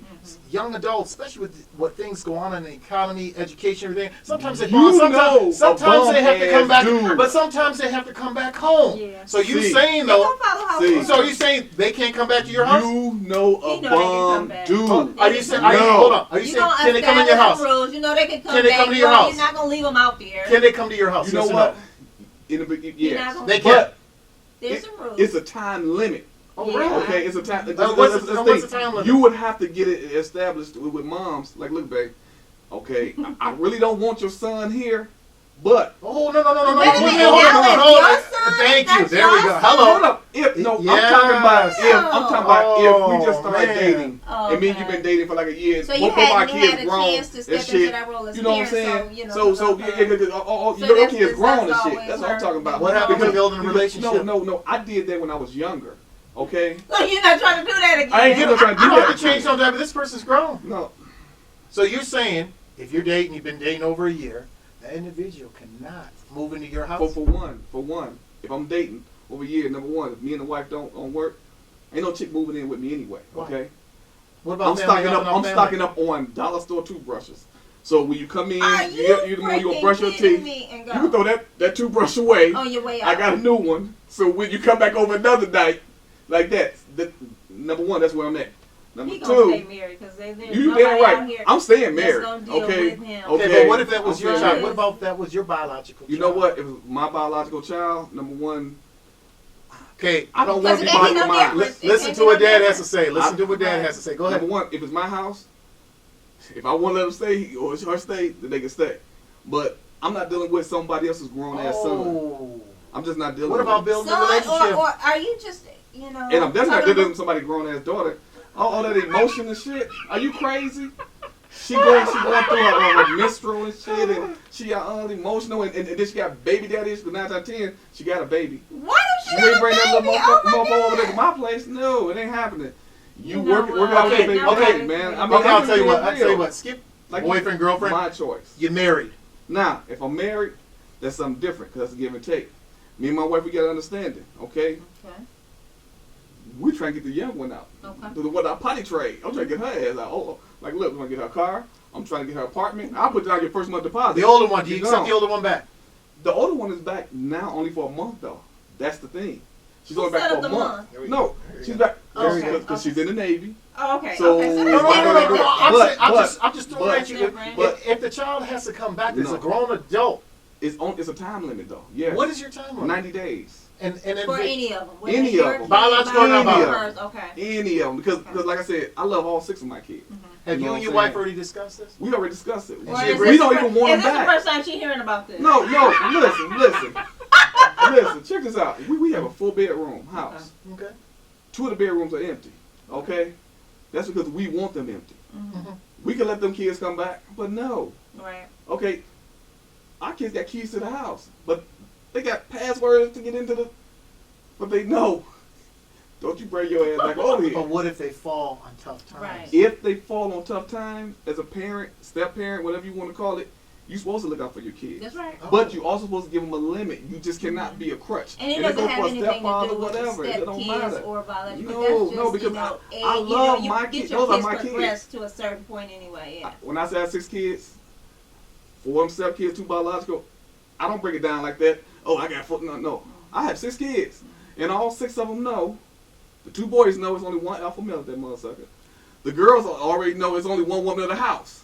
young adults, especially with what things go on in the economy, education, everything. Sometimes they You fall. know Sometimes a they have to come back, bum-ass but sometimes they have to come back home. Yeah. So you See. saying They though? don't follow house See. rules. So you saying they can't come back to your house? You know a You know they can come bum back. dude. Are you saying? No. Hold on. Are you You saying gonna can they come in your establish house? some rules. You know they can come Can they back. come to your No, house? You're not gonna leave them out there. Can they come to your house? You know Yes or what? no? In the beginning, You're not yes. gonna- They can. There's some rules. It's a time limit. Oh, Yeah. really? Okay, it's a time. What's the time limit? You would have to get it established with moms. Like, look, babe. Okay, I really don't want your son here, but Oh no! Wait a minute, Hold on, now hold on. it's your son, Thank you. that's There we your go. son. Hello. hold up. I'm talking about if Oh, we just started man. dating. Oh, And me and okay. you've been dating for like a year. So you both of our had kids a grown chance to step and into shit. that role as You know what I'm parent, saying? so, you know, So okay. your that's- kids grown and that's shit. always That's what I'm her- talking about. What happened to Because- building a because- relationship? No. I did that when I was younger. Okay. So you're not trying to do that again. I ain't getting trying to do You don't have that. to change no time, but this person's grown. No. So you're saying if you're dating, you've been dating over a year, that individual cannot move into your house. For one, if I'm dating over a year, number one, if me and the wife don't work, ain't no chick moving in with me anyway. Okay. What about I'm family stocking up. helping out I'm family? stocking up on dollar store toothbrushes. So when you come in, Are you you gonna brush your kidding teeth. me and You go can throw that toothbrush away. on your way out? I got a new one. So when you come back over another night, like that, number one, that's where I'm at. Number He gonna stay two, married because there's you nobody damn out right. here I'm staying that's married. gonna deal Okay. with him. Okay, but what if that was I'm your staying child? married. What about that was your biological child? You know what? If it was my biological child, number one, Okay, I don't Because want to it be can't be bothered no mine. difference. It listen can't to be what no Dad has difference. to say. Listen to what Dad Right. has to say. Go Number ahead. one, if it's my house, if I want to let them stay or it's her stay, then they can stay. But I'm not dealing with somebody else's grown ass son. Oh. I'm just not dealing What with about it. building a Son, relationship? or are you just, you know? And I'm definitely not talking dealing with somebody's grown ass daughter. All that emotion and shit. Are you crazy? She going through her menstrual and shit, and she all emotional, and then she got baby daddies. But 9 out of 10, she got a baby. Why don't You you ain't have bring a that little baby? motherfucker Oh my over there to God. my place. No, it ain't happening. You You know work what? out with Okay, your baby okay. daddy, man. I mean, Okay, I'll I'm tell you just what. being I'll tell you real. what. Skip Like, boyfriend, girlfriend. My choice. You're married. Now, if I'm married, that's something different because that's a give and take. Me and my wife, we got to understand it, okay? Okay. We trying to get the young one out. Okay. The one out potty trade. I'm trying to get her ass out. Oh, like, look, I'm going to get her car. I'm trying to get her apartment. I'll put down your first month deposit. The older one. Do you You're accept gone. the older one back? The older one is back now only for a month, though. That's the thing. She's Who only back set for up a the month. month? There we No, go. There we she's go. back Okay, because she's in the Navy. Oh, okay. So- okay. So No, that's no, no, different. no, no. I'm just throwing but- at you. Different. If the child has to come back as No. a grown adult, It's a time limit, though. Yeah. what is your time limit? 90 days. And then For any of them. Whether Any it's of your them. kid, Biological or mine, not or biological? hers. Okay. Any of them. Because like I said, I love all 6 of my kids. have You you know and your what I'm wife saying? already discussed this? We already discussed it. And Or she is agreed? We this don't the even fir- want them Is this back. the first time she hearing about this? No, listen, check this out. We have a 4-bedroom house. Okay. 2 of the bedrooms are empty. Okay? That's because we want them empty. Mhm. We can let them kids come back, but no. Right. Okay? our kids got keys to the house, but they got passwords to get into the. But they know. Don't you bring your ass back over here. But what if they fall on tough times? Right. If they fall on tough times, as a parent, step parent, whatever you want to call it, you're supposed to look out for your kids. That's right. But you're also supposed to give them a limit. You just cannot be a crutch. And it they doesn't go have for a anything to stepfather, do with whatever. the It step don't kids matter. or biological. No, That's just, no, because I love my you kids. Get your Those are kids my kids. progressed to a certain point anyway. Yeah. When I say I have 6 kids, 4 of them step kids, 2 biological, I don't break it down like that. Oh, I got 4. No. I have 6 kids. And all 6 of them know. The 2 boys know it's only one alpha male, that motherfucker. The girls already know it's only one woman in the house.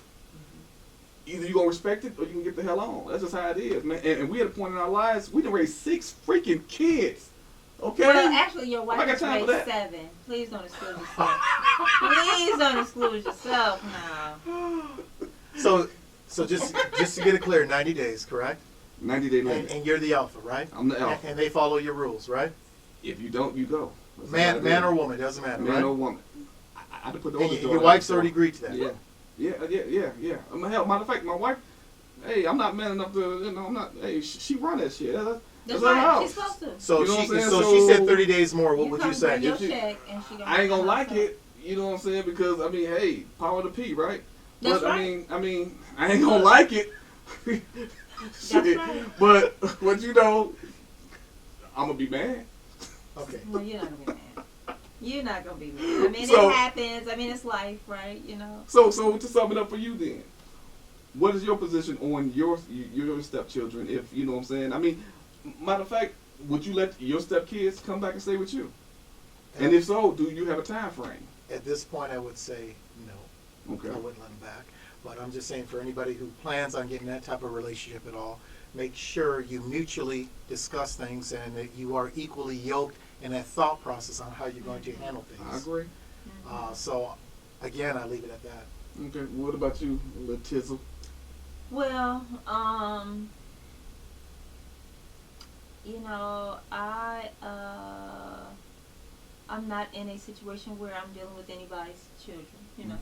Either you're going to respect it or you can get the hell on. That's just how it is, man. And we at a point in our lives, we done raised 6 freaking kids. Okay? Well, actually, your wife I got has time for raised that. 7. Please don't exclude yourself. Please don't exclude yourself now. So just to get it clear, 90 days, correct? 90 days later. And you're the alpha, right? I'm the alpha. And they follow your rules, right? If you don't, you go. That's Man how it is. or woman, doesn't matter, Man right? or woman. I had to put the And orders your on wife's that. already agreed to that. Yeah. Hell, matter of fact, my wife, hey, I'm not man enough to, I'm not, hey, she run that shit. That's her right. house. She's supposed to. So You know what I'm saying? so she said So 30 days more. What would come you say? bring your If you- check and she gonna I ain't gonna bring like herself. it, you know what I'm saying? Because, I mean, hey, power to P, right? That's but, right. I mean, I ain't gonna like it. Shit. right. But, you know, I'm gonna be mad. Okay. Well, you're not gonna be mad. You're not gonna be mad. I mean, So- it happens. I mean, it's life, right? You know. So to sum it up for you then, what is your position on your stepchildren? If you know what I'm saying. I mean, matter of fact, would you let your stepkids come back and stay with you? And if so, do you have a time frame? At this point, I would say no. Okay. I wouldn't let them back. But I'm just saying for anybody who plans on getting that type of relationship at all, make sure you mutually discuss things and that you are equally yoked in that thought process on how you're going to handle I things. agree. So, again, I leave it at that. Okay. What about you, little Tizzle? Well, you know, I'm not in a situation where I'm dealing with anybody's children, you know,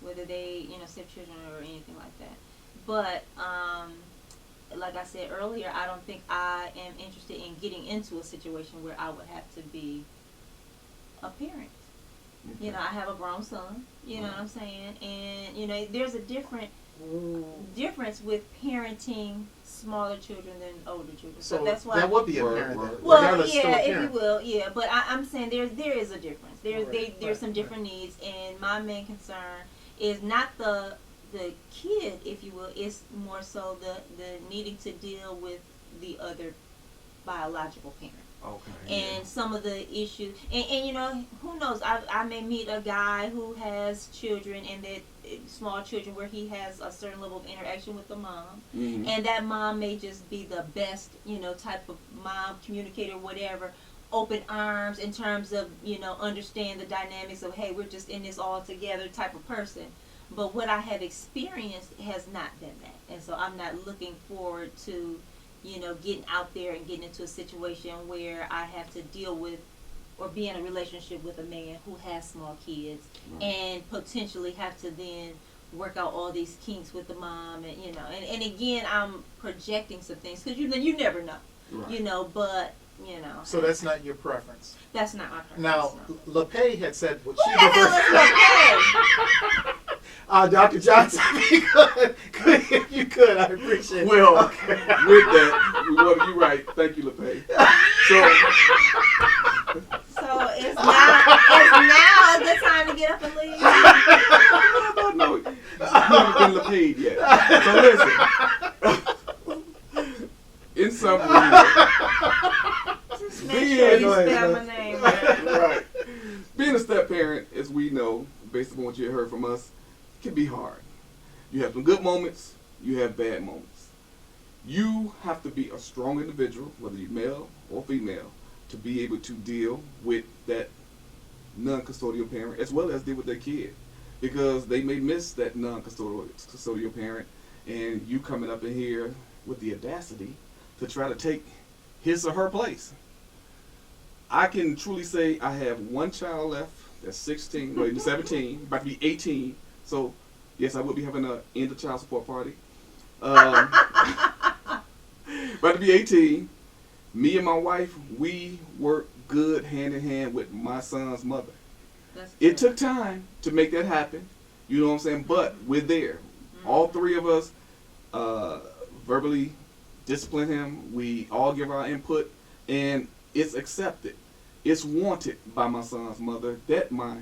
whether they, stepchildren or anything like that. But, like I said earlier, I don't think I am interested in getting into a situation where I would have to be a parent. Okay. You know, I have a grown son, you know what I'm saying? And, there's a difference with parenting smaller children than older children. So that's why that would be a Right, parent. right. then. well, Regardless, still a yeah, if you parent. will, yeah. But I'm saying there is a difference. There's Right, some different needs, and my main concern is not the kid, if you will. It's more so the needing to deal with the other biological parent. Okay. And some of the issues, and who knows? I may meet a guy who has children and that small children where he has a certain level of interaction with the mom, and that mom may just be the best, type of mom, communicator, whatever, open arms in terms of understand the dynamics of, hey, we're just in this all together type of person. But what I have experienced has not been that, and so I'm not looking forward to getting out there and getting into a situation where I have to deal with or be in a relationship with a man who has small kids, and potentially have to then work out all these kinks with the mom, and and again, I'm projecting some things because you never know, Right. but So that's not your preference. that's not my preference. Now, no. LePay had said what Who she the hell prefers. is LePay? Dr. Johnson, if you could, I appreciate it. Well, with that, you're right. Thank you, LePay. So it's now a good time to get up and leave. No, you haven't been paid yet. So listen. In summary, Just make sure you go ahead, spell go my name ahead. right. right. Being a step parent, as we know, based upon what you heard from us, can be hard. You have some good moments, you have bad moments. You have to be a strong individual, whether you're male or female, to be able to deal with that non-custodial parent as well as deal with their kid, because they may miss that non-custodial parent, and you coming up in here with the audacity to try to take his or her place. I can truly say I have one child left that's 17, about to be 18. So yes, I will be having an end of child support party. about to be 18. Me and my wife, we work good hand in hand with my son's mother. That's It good. took time to make that happen. You know what I'm saying? But we're there. All three of us verbally discipline him. We all give our input, and it's accepted. It's wanted by my son's mother that my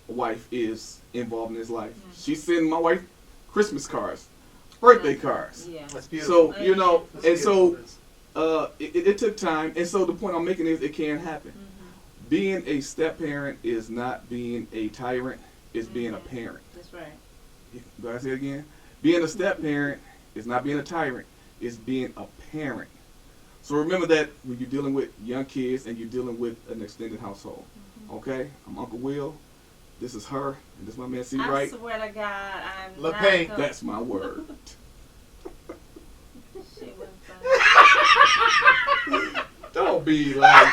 wife is involved in his life. She's sending my wife Christmas cards, birthday cards. Yeah. That's beautiful. So, you know, That's and so beautiful. it took time. And so the point I'm making is it can happen. Mm-hmm. Being a step parent is not being a tyrant, it's being a parent. That's right. Do I say it again? Being a step parent is not being a tyrant, it's being a parent. So remember that when you're dealing with young kids and you're dealing with an extended household. Okay? I'm Uncle Will. This is her, and this is my man C. I Right. swear to God, I'm LePay. not That's my word. Shit was Don't be like.